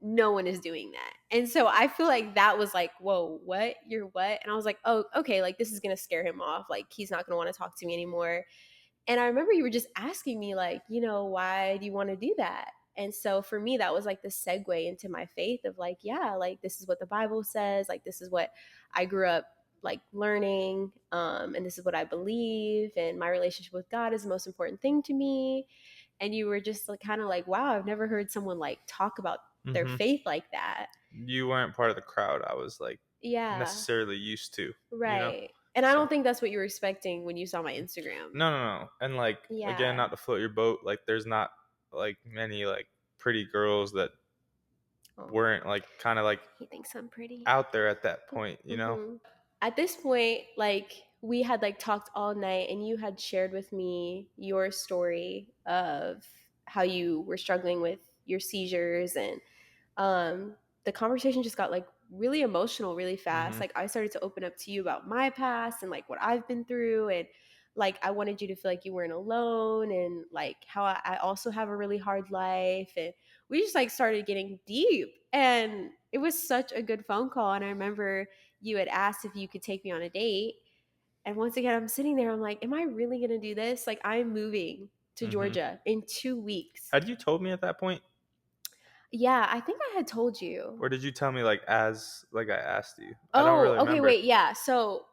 no one is doing that. And so I feel like that was like, "Whoa, what? You're what?" And I was like, "Oh, okay, like, this is gonna scare him off, like, he's not gonna wanna talk to me anymore." And I remember you were just asking me, like, "Why do you wanna do that?" And so for me, that was, like, the segue into my faith of, like, yeah, like, this is what the Bible says, like, this is what I grew up, like, learning, and this is what I believe, and my relationship with God is the most important thing to me. And you were just, like, kinda like, "Wow, I've never heard someone, like, talk about their Mhm. faith like that." You weren't part of the crowd I was, like, Yeah, necessarily used to, you know? right. And I So don't think that's what you were expecting when you saw my Instagram. no, no, no, and, like, again, Yeah. not to float your boat, like, there's not, like, many, like, pretty girls that Oh, weren't, like, kinda, like, he thinks I'm pretty. out there at that point, you know? Mhm. At this point, like, we had, like, talked all night, and you had shared with me your story of how you were struggling with your seizures, and the conversation just got, like, really emotional really fast. Mhm. Like, I started to open up to you about my past and, like, what I've been through, and, like, I wanted you to feel like you weren't alone, and, like, how I also have a really hard life, and we just, like, started getting deep, and it was such a good phone call. And I remember you had asked if you could take me on a date, and once again, I'm sitting there, I'm like, "Am I really gonna do this?" Like, I'm moving to Mhm. Georgia in 2 weeks. Had you told me at that point, Yeah, I think I had told you. or did you tell me, like, as, like, I asked you? I don't Oh, really okay, remember. wait, yeah. So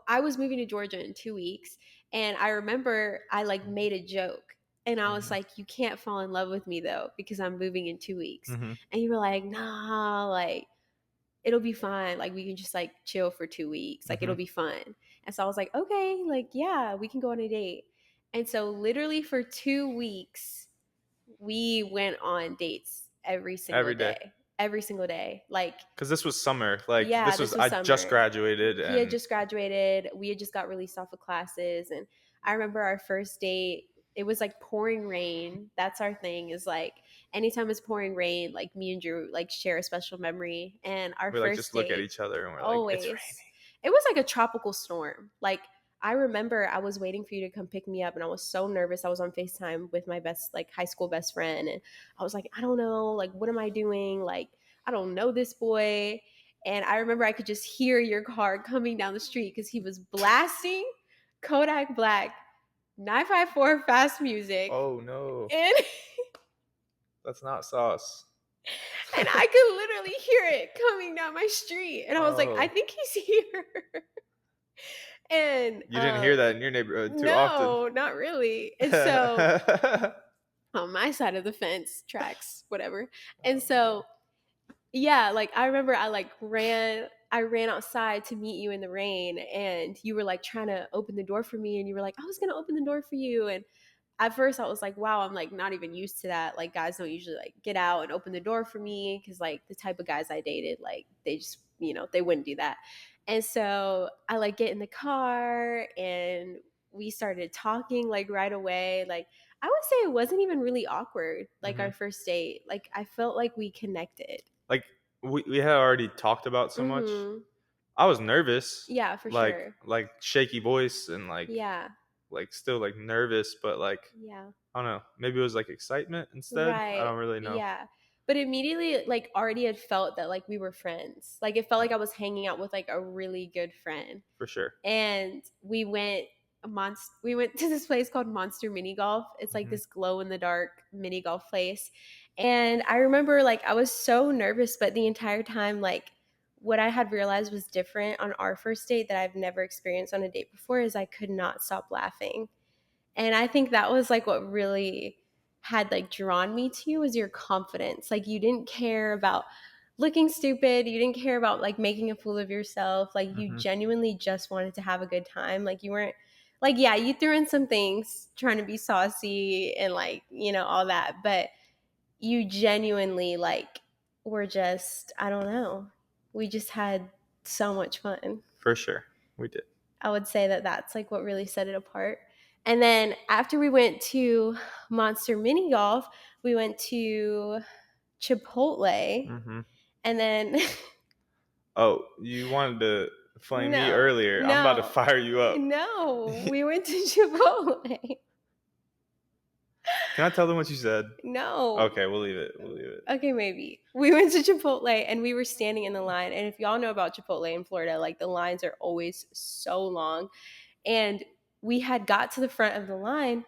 I was moving to Georgia in 2 weeks, and I remember I, like, made a joke, and I was Mhm. like, "You can't fall in love with me, though, because I'm moving in 2 weeks." Mhm. And you were like, "Nah, like, it'll be fine, like, we can just, like, chill for 2 weeks, like, it'll Mhm. be fun." And so I was like, "Okay, like, yeah, we can go on a date." And so literally for 2 weeks, we went on dates Every day. every single day, like, 'Cause this was summer, like, yeah, this was this was I just summer. graduated He had and just graduated, we had just got released off of classes, and I remember our first date, it was, like, pouring rain. That's our thing, is, like, anytime it's pouring rain, like, me and Drew, like, share a special memory, and our we, like, just first look at date, each other and we're like, "It's always, raining." it was like a tropical storm. Like, I remember I was waiting for you to come pick me up, and I was so nervous. I was on FaceTime with my best, like, high school best friend, and I was like, "I don't know, like, what am I doing? Like, I don't know this boy." And I remember I could just hear your car coming down the street because he was blasting Kodak Black 954 fast music. Oh, no. And That's not sauce. and I could literally hear it coming down my street. And I was like, I Oh. think he's here. And You didn't hear that in your neighborhood too often. no, not really. And so on my side of the fence, tracks, whatever. And Oh, so no. yeah, like, I remember I ran outside to meet you in the rain, and you were, like, trying to open the door for me, and you were like, "I was gonna open the door for you." And at first I was like, "Wow, I'm, like, not even used to that." Like, guys don't usually, like, get out and open the door for me, because, like, the type of guys I dated, like, they just, they wouldn't do that. And so I, like, get in the car, and we started talking, like, right away. Like, I would say it wasn't even really awkward, like, our Mhm. first date. Like, I felt like we connected. Like, we had already talked about so much. Mhm. I was nervous, Yeah, for like sure. shaky voice and, like, Yeah. like still like nervous, but like Yeah. I don't know, maybe it was like excitement instead. I Right. don't really know Yeah. But immediately, like, already had felt that, like, we were friends. Like, it felt like I was hanging out with, like, a really good friend. for sure. And we went to this place called Monster Mini Golf. It's like Hmm. this glow in the dark mini golf place. And I remember, like, I was so nervous, but the entire time, like, what I had realized was different on our first date that I've never experienced on a date before is I could not stop laughing. And I think that was like what really had like drawn me to you was your confidence. Like you didn't care about looking stupid, you didn't care about like making a fool of yourself. Like you Hmm. genuinely just wanted to have a good time. Like you weren't like yeah, you threw in some things trying to be saucy and like, all that, but you genuinely like were just I don't know. We just had so much fun. For sure, we did. I would say that that's like what really set it apart. And then after we went to Monster Mini Golf, we went to Chipotle. Hmm. And then Oh, you wanted to flame me no, earlier. I'm about to no, fire you up. no, we went to Chipotle. Can I tell them what you said? No. Okay, we'll leave it. We'll leave it. Okay, maybe. We went to Chipotle and we were standing in the line. And if y'all know about Chipotle in Florida, like the lines are always so long. And we had got to the front of the line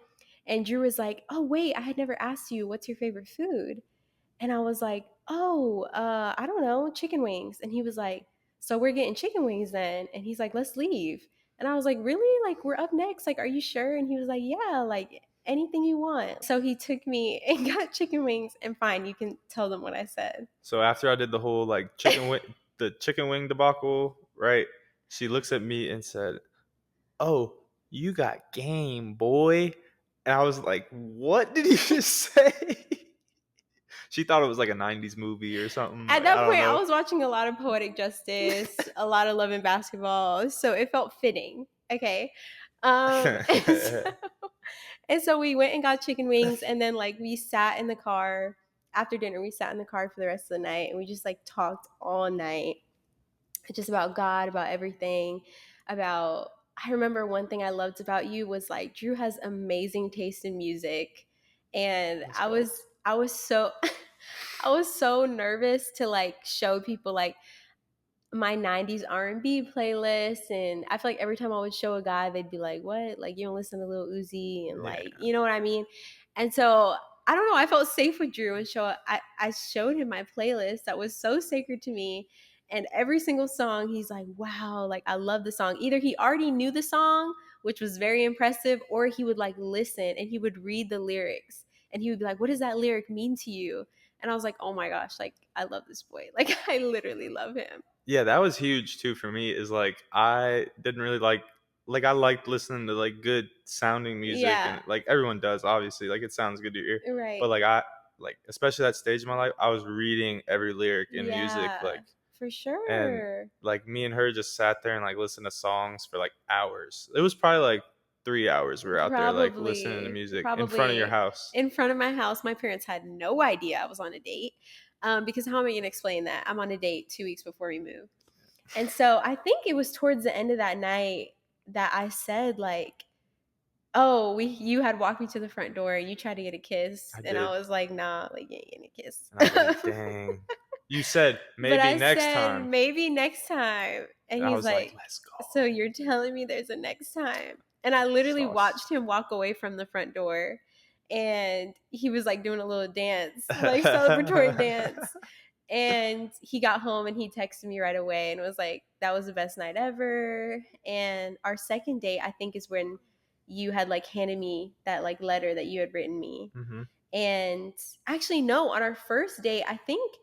and Drew was like, "Oh, wait, I had never asked you what's your favorite food." And I was like, "Oh, I don't know, chicken wings." And he was like, "So we're getting chicken wings then?" And he's like, "Let's leave." And I was like, "Really? Like we're up next? Like are you sure?" And he was like, "Yeah, like anything you want." So he took me and got chicken wings and fine, you can tell them what I said. So after I did the whole like the chicken wing debacle, right? She looks at me and said, "Oh, you got game, boy." And I was like, "What did he just say?" She thought it was like a '90s movie or something. At Like, I that don't point, I know. was watching a lot of Poetic Justice, a lot of Love and Basketball, so it felt fitting. Okay. And so we went and got chicken wings, and then like we sat in the car after dinner. We sat in the car for the rest of the night, and we just like talked all night, just about God, about everything, about. I remember one thing I loved about you was like Drew has amazing taste in music, and Let's I go. was I was so I was so nervous to like show people like my 90s R&B playlist, and I feel like every time I would show a guy they'd be like, "What? Like you don't listen to Lil Uzi?" And Yeah. like, you know what I mean? And so I don't know, I felt safe with Drew and I showed him my playlist that was so sacred to me, and every single song he's like, "Wow, like I love the song." Either he already knew the song, which was very impressive, or he would like listen and he would read the lyrics and he would be like, "What does that lyric mean to you?" And I was like, "Oh my gosh, like I love this boy." Like I literally love him. Yeah, that was huge too for me. Is like I didn't really like I liked listening to like good sounding music Yeah, and like everyone does obviously like it sounds good to your ear. right. But like I like especially that stage of my life, I was reading every lyric in music Yeah, like for and sure. like me and her just sat there and like listened to songs for like hours. It was probably like 3 hours we were out there like listening to music in front of your Probably house. in front of my house. My parents had no idea I was on a date. Because how am I going to explain that? I'm on a date 2 weeks before we move. And so I think it was towards the end of that night that I said, like, "Oh, you had walked me to the front door and you tried to get a kiss." I And I did. was like, "Nah, like, you ain't getting a kiss." And I was like, dang. You said But maybe I next said, time. "Maybe next time." And And I he's was like, like, let's "So you're telling me there's a next time?" And I go. literally Sauce. watched him walk away from the front door and he was like doing a little dance, like celebratory dance. And he got home and he texted me right away and was like, "That was the best night ever." And our second date, I think, is when you had like handed me that like letter that you had written me. Hmm. And actually, no, on our first date, I think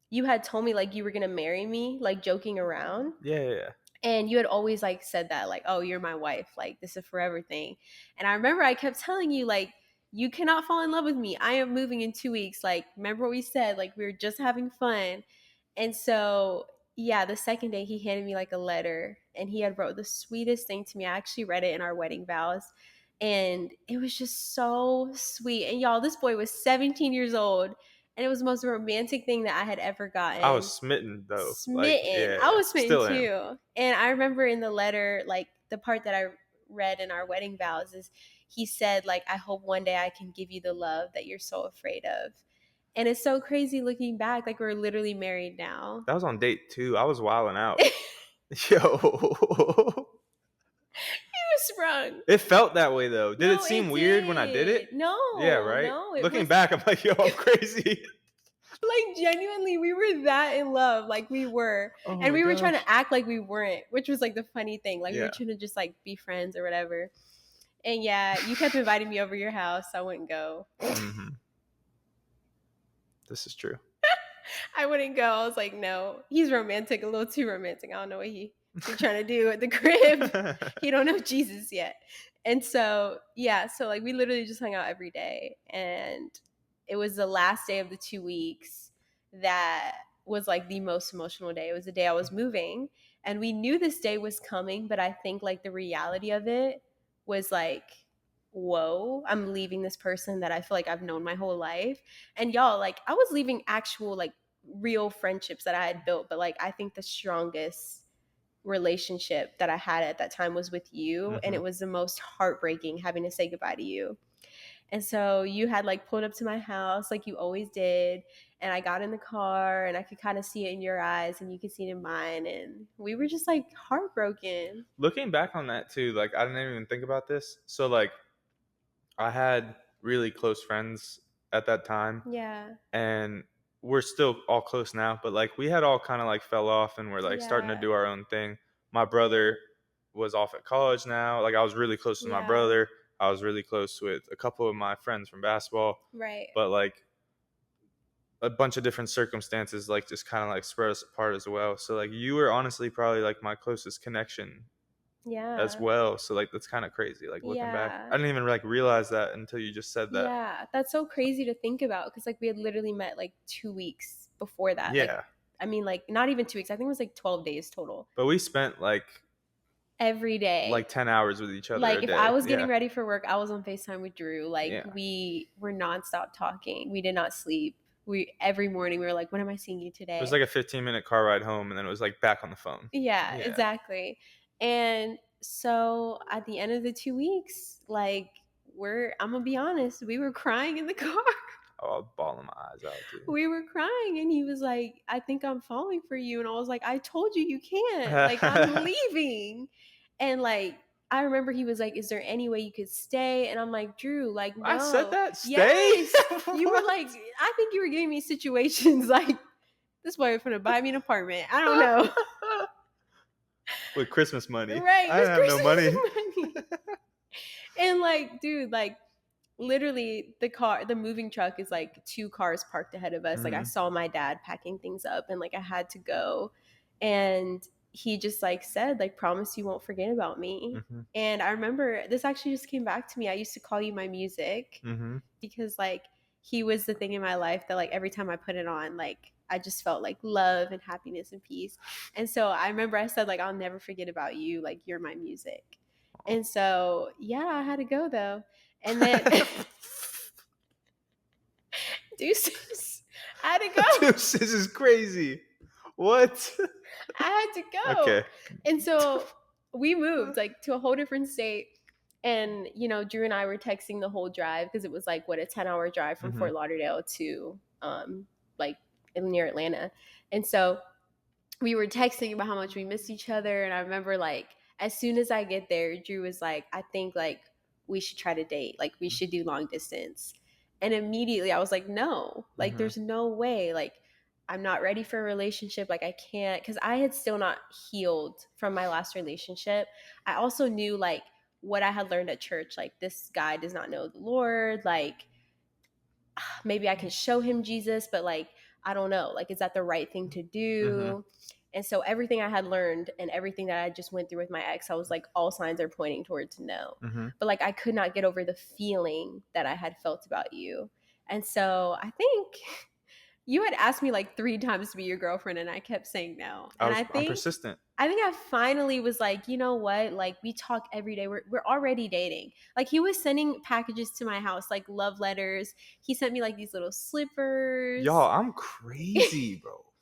you had told me like you were gonna marry me, like joking around. Yeah, yeah, yeah. And you had always like said that, like, "Oh, you're my wife, like this is a forever thing." And I remember I kept telling you, like, "You cannot fall in love with me. I am moving in 2 weeks. Like, remember what we said? Like, we were just having fun." And so, yeah, the second day he handed me like a letter and he had wrote the sweetest thing to me. I actually read it in our wedding vows. And it was just so sweet. And y'all, this boy was 17 years old. And it was the most romantic thing that I had ever I was gotten. smitten though. Like, Smitten. yeah, I was smitten still am. too. And I remember in the letter, like the part that I read in our wedding vows is he said like, I hope one day I can give you the love that you're so afraid of. And it's so crazy looking back, like we're literally married now. That was on date 2. I was wilding out. It Yo. was sprung. It felt that way though. Did it No, seem it weird when I did it? did. Yeah, No, right? no, it Looking was back, I'm like, yo, I'm crazy. like genuinely we were that in love, like we were. Oh And my we were trying gosh. to act like we weren't, which was like the funny thing. Like we were Yeah. trying to just like be friends or whatever. And yeah, you kept inviting me over your house. So I wouldn't go. Mhm. This is true. I wouldn't go. I was like, no, he's romantic, a little too romantic. I don't know what he's trying to do at the crib. He don't know Jesus yet. And so, yeah, so like we literally just hung out every day. And it was the last day of the 2 weeks that was like the most emotional day. It was the day I was moving. And we knew this day was coming, but I think like the reality of it was like, whoa, I'm leaving this person that I feel like I've known my whole life. And y'all, like I was leaving actual like real friendships that I had built, but like I think the strongest relationship that I had at that time was with you, and it Mhm. was the most heartbreaking having to say goodbye to you. And so you had like pulled up to my house like you always did, and I got in the car and I could kind of see it in your eyes and you could see it in mine, and we were just like heartbroken. Looking back on that too, like I didn't even think about this. So like I had really close friends at that time, Yeah. and we're still all close now, but like we had all kind of like fell off and we're like starting to Yeah. do our own thing. My brother was off at college now. Like I was really close to my Yeah. brother. I was really close with a couple of my friends from basketball, Right. but like a bunch of different circumstances like just kind of like spread us apart as well. So like you were honestly probably like my closest connection as Yeah. well. So like that's kind of crazy. Like looking back, Yeah. I didn't even like realize that until you just said that. Yeah, that's so crazy to think about because like we had literally met like 2 weeks before that. Like, Yeah, I mean, like not even 2 weeks. I think it was like 12 days total. but we spent Every day. like 10 hours with each other Like a if I day. was getting Yeah, ready for work, I was on FaceTime with Drew. Like yeah. we were nonstop talking. We did not sleep. We every morning we were like, when am I seeing you It was today? like a 15-minute car ride home, and then it was like back on the phone. Yeah, Yeah. exactly. And so at the end of the 2 weeks, like I'm gonna be honest, we were crying in the car. Oh, I was bawling my eyes out too. We were crying and he was like, I think I'm falling for you. And I was like, I told you you can't. Like, I'm leaving. And like, I remember he was like, is there any way you could stay? And I'm like, Drew, like, I said no. that. Stay. Yes. You were What? like, I think you were giving me situations like, this boy was going to buy me an apartment. I don't know. With Christmas money. Right. I This didn't have no money. Christmas money. And like, dude, like, literally the moving truck is like 2 cars parked ahead of us. Like I Mhm, saw my dad packing things up and like I had to go, and he just like said like, promise you won't forget about me. mhm, And I remember this actually just came back to me. I used to call you my music mhm. because like he was the thing in my life that like every time I put it on, like I just felt like love and happiness and peace. And so I remember I said like, I'll never forget about you, like you're my music. And so yeah, I had to go though. And then deuces. I had to go. Dude, this is crazy. What? I had to go. Okay. And so we moved like to a whole different state. And, you know, Drew and I were texting the whole drive because it was like, what, a 10-hour drive from Mhm, Fort Lauderdale to like near Atlanta. And so we were texting about how much we missed each other. And I remember like as soon as I get there, Drew was like, I think like we should try to date. Like we should do long distance. And immediately I was like, no, like mhm, there's no way. Like I'm not ready for a relationship. Like I can't, because I had still not healed from my last relationship. I also knew like what I had learned at church. Like this guy does not know the Lord. Like maybe I can show him Jesus, but like, I don't know. Like, is that the right thing to mhm, do? And so everything I had learned and everything that I just went through with my ex, I was like, all signs are pointing towards no. mhm. But like, I could not get over the feeling that I had felt about you. And so I think you had asked me like 3 times to be your girlfriend, and I kept saying no. And I'm persistent. I think I finally was like, you know what? Like we talk every day. We're already dating. Like he was sending packages to my house, like love letters. He sent me like these little slippers. Y'all, I'm crazy, bro.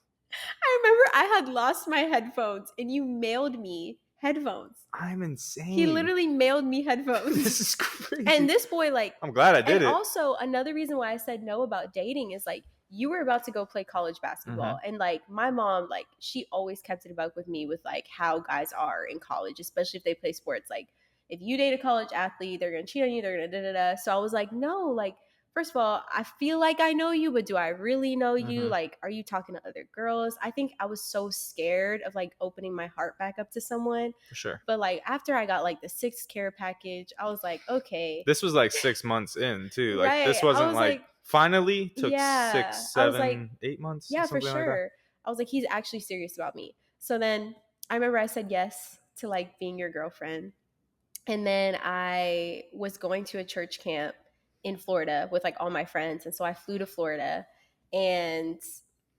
I remember I had lost my headphones and you mailed me headphones. I'm He insane. literally mailed me headphones. This is And crazy. this boy, like, I'm glad I and did it. also another reason why I said no about dating is like you were about to go play college basketball. Mhm. And like my mom, like, she always kept it a buck with me with like how guys are in college, especially if they play sports. Like, if you date a college athlete, they're gonna cheat on you, they're gonna da da da. So I was like, no, like, first of all, I feel like I know you, but do I really know you? Mhm. Like, are you talking to other girls? I think I was so scared of like opening my heart back up to someone. For sure. But like after I got like the 6 care package, I was like, okay, This was like 6 months in too. Like this right. I wasn't was like like, finally took 6, yeah. I was like, 7, 8 months, yeah, for something like that. sure. I was like, he's actually serious about me. So then I remember I said yes to like being your girlfriend. And then I was going to a church camp in Florida with like all my friends. And so I flew to Florida. And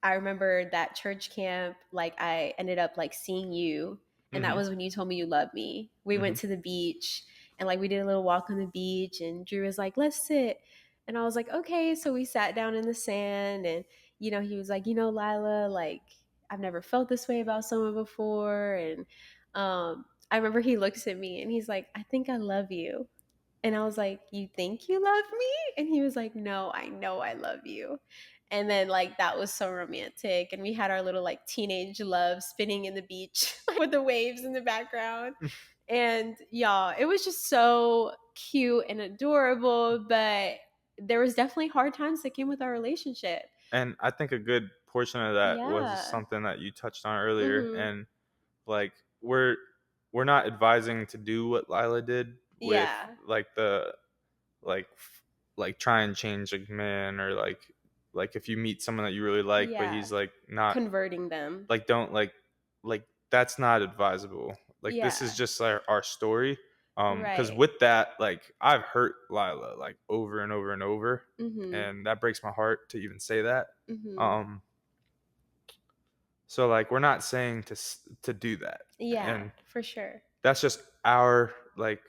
I remember that church camp, like I ended up like seeing you. And that Mhm. was when you told me you loved me. We went Mhm. to the beach and like we did a little walk on the beach. And Drew was like, let's sit. And I was like, okay. So we sat down in the sand. And, he was like, Lila, like, I've never felt this way about someone before. And, I remember he looks at me and he's like, I think I love you. And I was like, you think you love me? And he was like, no, I know I love you. And then, like, that was so romantic. And we had our little, like, teenage love spinning in the beach with the waves in the background. And y'all, it was just so cute and adorable. But there was definitely hard times that came with our relationship. And I think a good portion of that was Yeah. something that you touched on earlier, Hmm. and like we're not advising to do what Lila did with Yeah. like the like like try and change a man, or like if you meet someone that you really like but Yeah. he's like not, Converting them. like don't like that's not advisable. Like this is Yeah. just our story. Because Right. with that, like I've hurt Lila like over and over and over, Mhm. and that breaks my heart to even say that. Mhm. um so like we're not saying to do that, Yeah, and for sure. that's just our like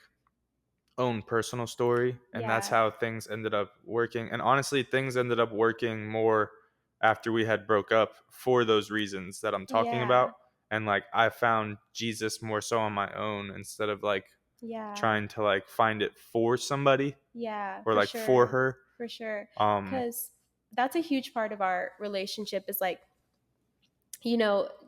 own personal story, and that's Yeah. how things ended up working. And honestly, things ended up working more after we had broke up for those reasons that I'm talking about. Yeah. And like I found Jesus more so on my own, instead of like Yeah. trying to like find it for somebody, Yeah, or for like for sure. her. For sure. um Cuz that's a huge part of our relationship is like,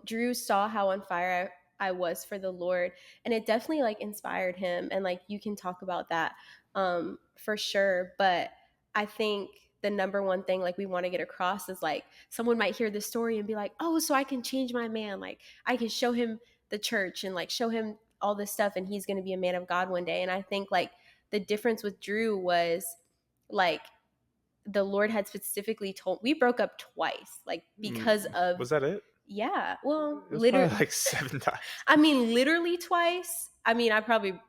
Drew saw how on fire I was for the Lord, and it definitely like inspired him. And like you can talk about that for sure. But I think the number one thing like we want to get across is like someone might hear this story and be like, oh, so I can change my man. Like I can show him the church and like show him all this stuff and he's gonna be a man of God one day. And I think like the difference with Drew was like the Lord had specifically told we broke up twice, like because of was that it? yeah. Well, It was probably literally like 7 times. I mean literally twice. I mean,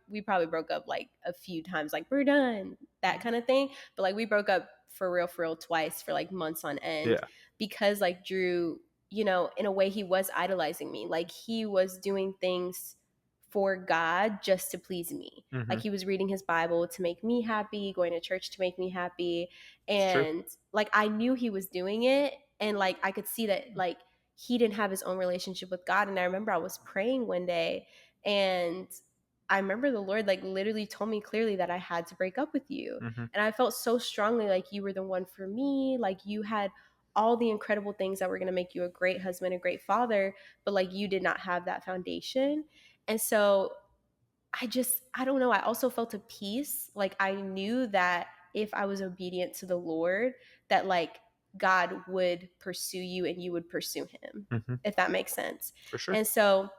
we probably broke up like a few times like we're done, that kind of thing, but like we broke up for real twice for like months on end Yeah. because like Drew, in a way he was idolizing me. Like he was doing things for God just to please me. Like Hmm. he was reading his Bible to make me happy, going to church to make me happy. It's true. And like I knew he was doing it. And like I could see that like he didn't have his own relationship with God. And I remember I was praying one day and I remember the Lord like literally told me clearly that I had to break up with you. Hmm. And I felt so strongly like you were the one for me. Like you had all the incredible things that were going to make you a great husband, a great father, but like you did not have that foundation. And so I don't know. I also felt a peace. Like I knew that if I was obedient to the Lord, that like God would pursue you and you would pursue him, Hmm. if that makes sense. For sure. And so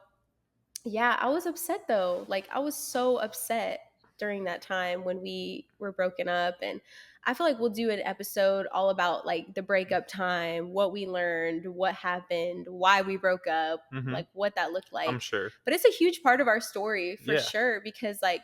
yeah, I was upset though. Like I was so upset during that time when we were broken up. And I feel like we'll do an episode all about like the breakup time, what we learned, what happened, why we broke up, Hmm. like what that looked I'm like. sure. But it's a huge part of our story for Yeah. sure because like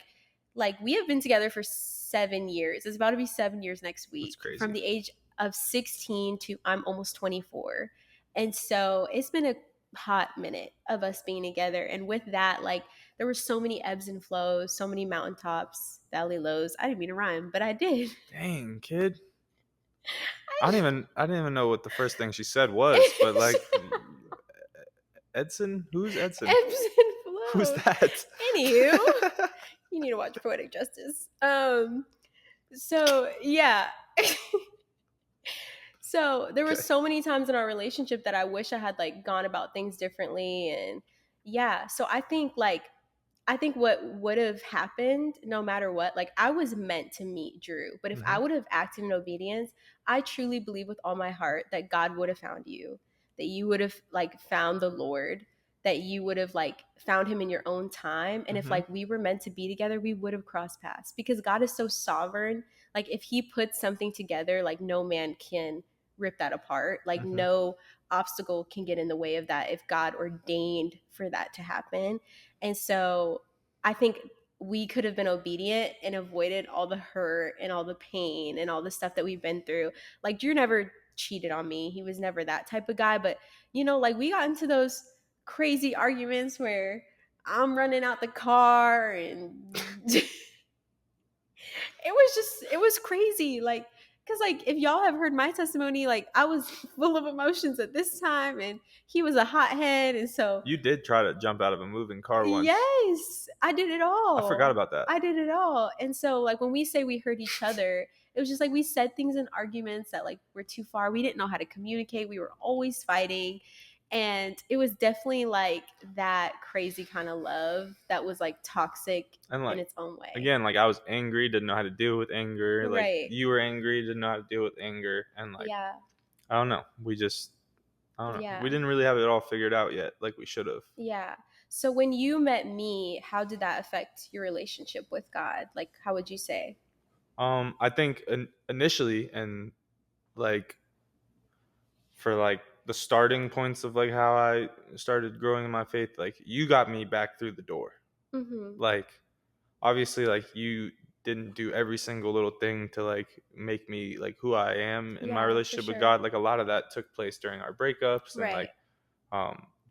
we have been together for 7 years. It's about to be 7 years next That's week from crazy. the age of 16 to I'm almost 24. And so it's been a hot minute of us being together. And with that, like there were so many ebbs and flows, so many mountaintops, valley lows. I didn't mean to rhyme, but I did. Dang, kid. I didn't even know what the first thing she said was, but like Edson, who's Edson? Ebbs and Who's Oh, that? anywho, you need to watch Poetic Justice. So yeah. So there was Okay. so many times in our relationship that I wish I had like gone about things differently. And yeah, so I think what would have happened, no matter what, like I was meant to meet Drew, but if I Mhm. would have acted in obedience, I truly believe with all my heart that God would have found you, that you would have like found the Lord, that you would have like found him in your own time. And if Mhm. like we were meant to be together, we would have crossed paths because God is so sovereign. Like if he puts something together, like no man can rip that apart. Like Mhm. no obstacle can get in the way of that if God ordained for that to happen. And so I think we could have been obedient and avoided all the hurt and all the pain and all the stuff that we've been through. Like Drew never cheated on me. He was never that type of guy. But, like we got into those crazy arguments where I'm running out the car and it was crazy. Like, because like if y'all have heard my testimony, like I was full of emotions at this time and he was a hothead. And so You did try to jump out of a moving car once. yes, I did it I forgot all. about that. I did it all. And so like when we say we hurt each other, it was just like we said things in arguments that like were too far. We didn't know how to communicate. We were always fighting. And it was definitely like that crazy kind of love that was like toxic And in like its own way. again, like I was angry, didn't know how to deal with anger. Like Right. you were angry, didn't know how to deal with anger, and like Yeah. I don't know. We just I don't know. We Yeah. didn't really have it all figured out yet, like we should have. Yeah. So when you met me, how did that affect your relationship with God? Like, how would you say? I think initially, and like for like the starting points of like how I started growing in my faith, like you got me back through the door. Mm-hmm. Like obviously, like you didn't do every single little thing to like make me like who I am in my Yeah, for relationship with sure. God. Like a lot of that took place during our breakups and like Right.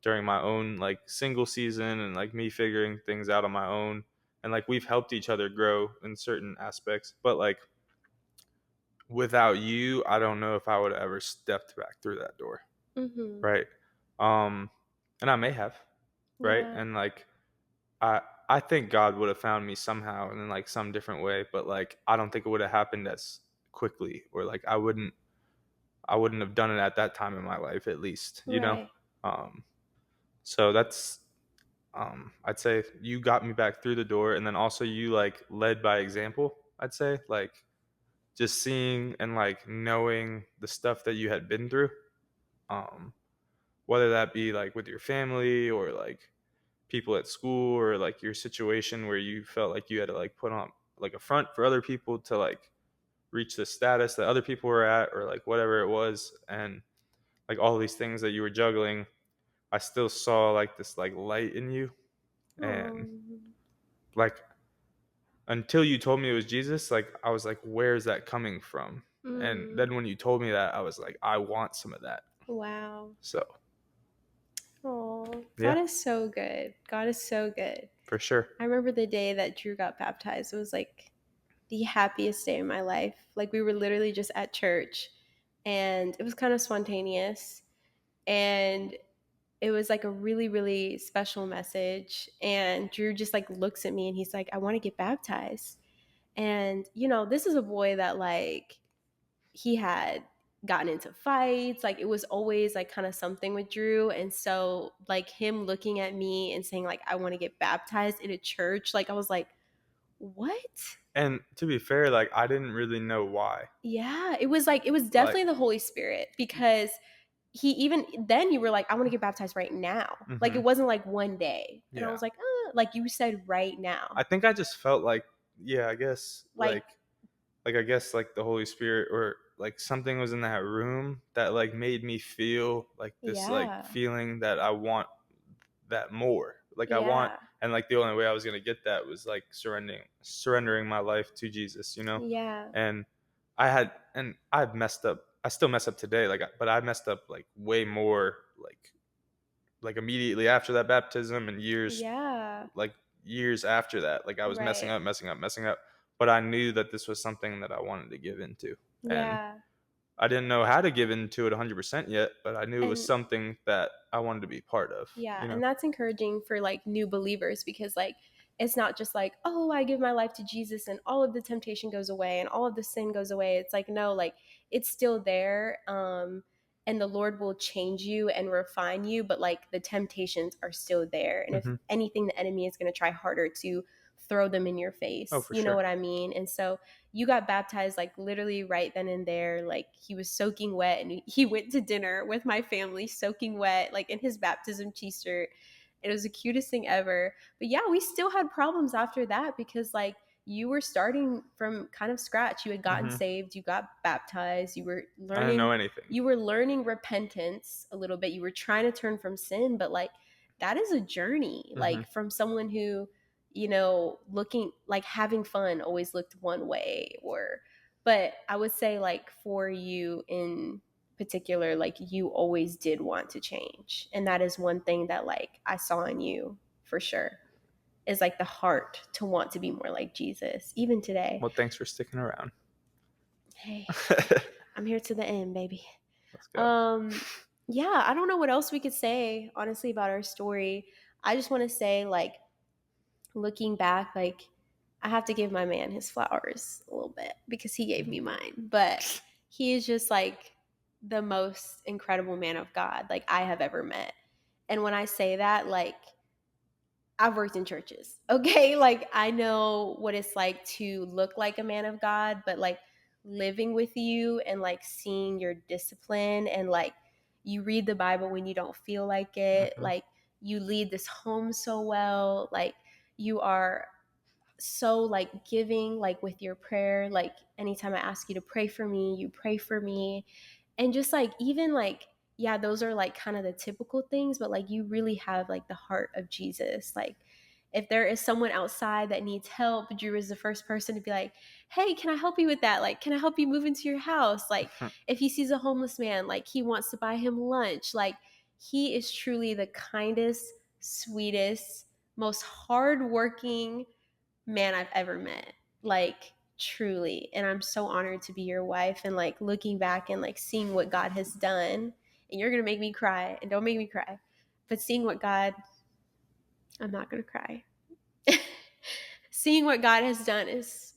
during my own like single season and like me figuring things out on my own. And like we've helped each other grow in certain aspects, but like without you, I don't know if I would have ever stepped back through that door. Mm-hmm. Right. Um, and I may have, right? Yeah. And like I think God would have found me somehow in like some different way, but like I don't think it would have happened as quickly, or like I wouldn't have done it at that time in my life at least, you know? Right. Um so that's I'd say you got me back through the door, and then also you like led by example, I'd say. Like just seeing and like knowing the stuff that you had been through. Um whether that be like with your family or like people at school, or like your situation where you felt like you had to like put on like a front for other people to like reach the status that other people were at, or like whatever it was, and like all these things that you were juggling, I still saw like this like light in you. And Oh. like until you told me it was Jesus, like I was like, where's that coming from? And Mm. then when you told me that, I was like, I want some of that. Wow. So Oh, yeah, God is so good. God is so good. for sure. I remember the day that Drew got baptized. It was like the happiest day of my life. Like we were literally just at church and it was kind of spontaneous. And it was like a really, really special message. And Drew just like looks at me and he's like, I want to get baptized. And, this is a boy that like he had gotten into fights. Like it was always like kind of something with Drew. And so like him looking at me and saying like, I want to get baptized in a church. Like I was like, what? And to be fair, like I didn't really know why. Yeah, it was Like, definitely the Holy Spirit because he even then you were like, I want to get baptized right now. Like hmm it wasn't like one day. And I yeah. was like, like you said right now. I think I just felt like, yeah, I guess Like, like I guess like the Holy Spirit or like something was in that room that like made me feel like this like yeah. feeling that I want that more. Like I want, Yeah. and like the only way I was gonna get that was like surrendering my life to Jesus, you know? Yeah. And I've messed up. I still mess up today, like but I messed up like way more like immediately after that baptism, and Yeah. like years after that, like I was messing Right. up, messing up, messing up, but I knew that this was something that I wanted to give into. And Yeah. I didn't know how to give into it 100% yet, but I knew it was And something that I wanted to be part of, yeah, you know? and that's encouraging for like new believers because like it's not just like, oh, I give my life to Jesus and all of the temptation goes away and all of the sin goes away. It's like no, like it's still there. And the Lord will change you and refine you, but like the temptations are still there. And if Mhm. anything, the enemy is going to try harder to throw them in your Oh, face. for You know sure. what I mean? And so you got baptized like literally right then and there. Like he was soaking wet and he went to dinner with my family soaking wet, like in his baptism t-shirt. It was the cutest thing ever. But yeah, we still had problems after that because like you were starting from kind of scratch. You had gotten Mhm. saved, you got baptized, I didn't know anything. you were learning repentance a little bit. You were trying to turn from sin, but like that is a journey. Mhm. Like from someone who, looking like having fun always looked one way or but I would say like for you in particular, like you always did want to change. And that is one thing that like I saw in you for sure is like the heart to want to be more like Jesus, even today. Well, thanks for sticking around. Hey, I'm here to the end, baby. Let's go. Um, yeah, I don't know what else we could say, honestly, about our story. I just want to say, like, looking back, like, I have to give my man his flowers a little bit because he gave me mine. But he is just like the most incredible man of God, like, I have ever met. And when I say that, like, I've worked in churches. Okay. Like I know what it's like to look like a man of God, but like living with you and like seeing your discipline and like you read the Bible when you don't feel like it. Mhm. Like you lead this home so well. Like you are so like giving like with your prayer. Like anytime I ask you to pray for me, you pray for me and just like even like yeah, those are like kind of the typical things, but like you really have like the heart of Jesus. Like if there is someone outside that needs help, Drew is the first person to be like, hey, can I help you with that? Like, can I help you move into your house? Like if he sees a homeless man, like he wants to buy him lunch. Like he is truly the kindest, sweetest, most hardworking man I've ever met. Like truly. And I'm so honored to be your wife and like looking back and like seeing what God has done. And you're going to make me cry and don't make me cry. But seeing what God, I'm not going to cry. Seeing what God has done is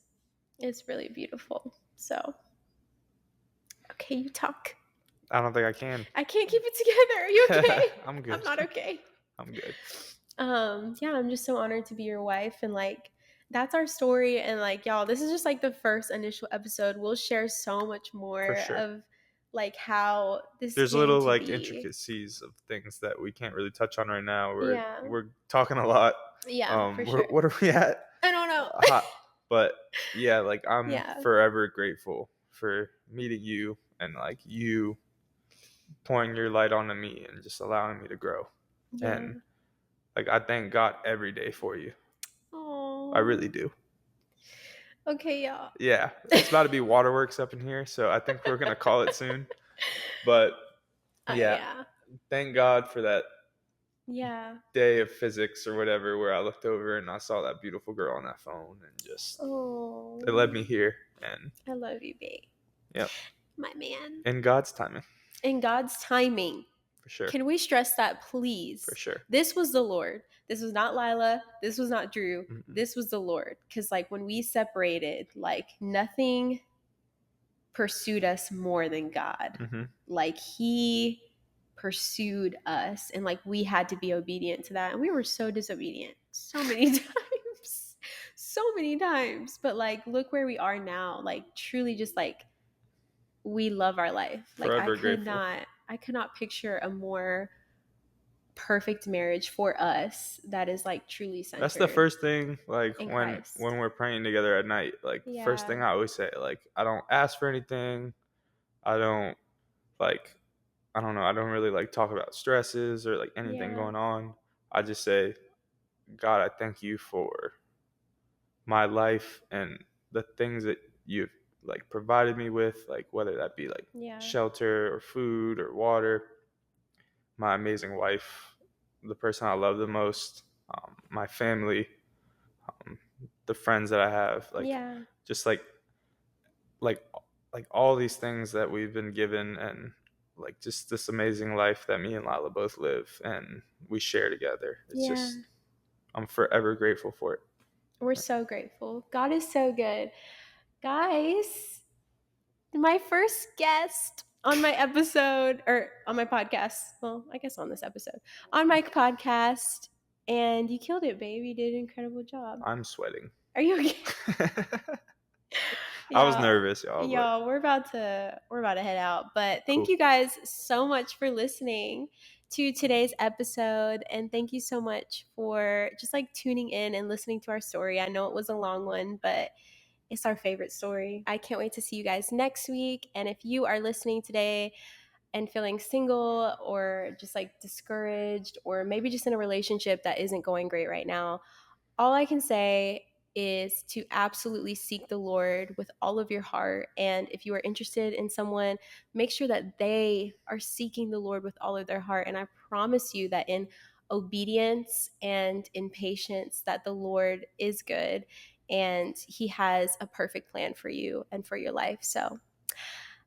really beautiful. So, okay, you talk. I don't think I can. I can't keep it together. Are you okay? I'm I'm good. not okay. I'm good. Yeah, I'm just so honored to be your wife and like that's our story and like y'all, this is just like the first initial episode. We'll share so much For more sure. of like how this There's came little to like be. intricacies of things that we can't really touch on right now. We're Yeah. we're talking a lot. Yeah, for We're, sure. what are we at? I don't know. Hot. But yeah, like I'm Yeah. forever grateful for meeting you and like you pouring your light onto me and just allowing me to grow. Yeah. And like I thank God every day for you. I really Oh. do. Okay, y'all. Yeah, it's about to be waterworks up in here, so I think we're gonna call it soon. But yeah, Yeah. thank God for that Yeah. day of physics or whatever where I looked over and I saw that beautiful girl on that phone and just it led Oh. me here and I love you, babe. yep, My man. in God's timing In God's timing. for sure, Can we stress that, for please? sure. This was the Lord. This was not Lila. This was not Drew. Mm-mm. This was the Lord. Because, like, when we separated, like, nothing pursued us more than God. Mm-hmm. Like, He pursued us, and, like, we had to be obedient to that. And we were so disobedient so many times. So many times. But, like, look where we are now. Like, truly just, like, we love our life. Like, Forever grateful. I could not picture a more perfect marriage for us that is like truly That's the centered first thing, like in when Christ. we're praying together at night. Like first Yeah. thing I always say, like I don't ask for anything. I don't like I don't know. I don't really like talk about stresses or like anything Yeah. going on. I just say, God, I thank you for my life and the things that you've like provided me with, like whether that be like Yeah. shelter or food or water, my amazing wife, the person I love the most, my family, um, the friends that I have, like Yeah. just like like all these things that we've been given, and like just this amazing life that me and Lila both live and we share together. It's Yeah. just, I'm forever grateful for it. We're so grateful. God is so good. Guys, my first guest on my episode or on my podcast. Well, I guess on this episode. On my podcast. And you killed it, babe. You did an incredible job. I'm sweating. Are you okay? I was Yeah. nervous, y'all, but Y'all, we're about to head out. But thank cool. you guys so much for listening to today's episode. And thank you so much for just like tuning in and listening to our story. I know it was a long one, but it's our favorite story. I can't wait to see you guys next week. And if you are listening today and feeling single or just like discouraged or maybe just in a relationship that isn't going great right now, all I can say is to absolutely seek the Lord with all of your heart. And if you are interested in someone, make sure that they are seeking the Lord with all of their heart. And I promise you that in obedience and in patience, that the Lord is good and He has a perfect plan for you and for your life. So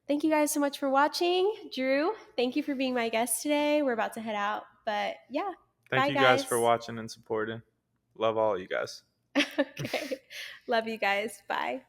thank you guys so much for watching. Drew, thank you for being my guest today. We're about to head out, but yeah, Thank bye you guys for guys. watching and supporting. Love all you guys. Okay. Love you guys. Bye.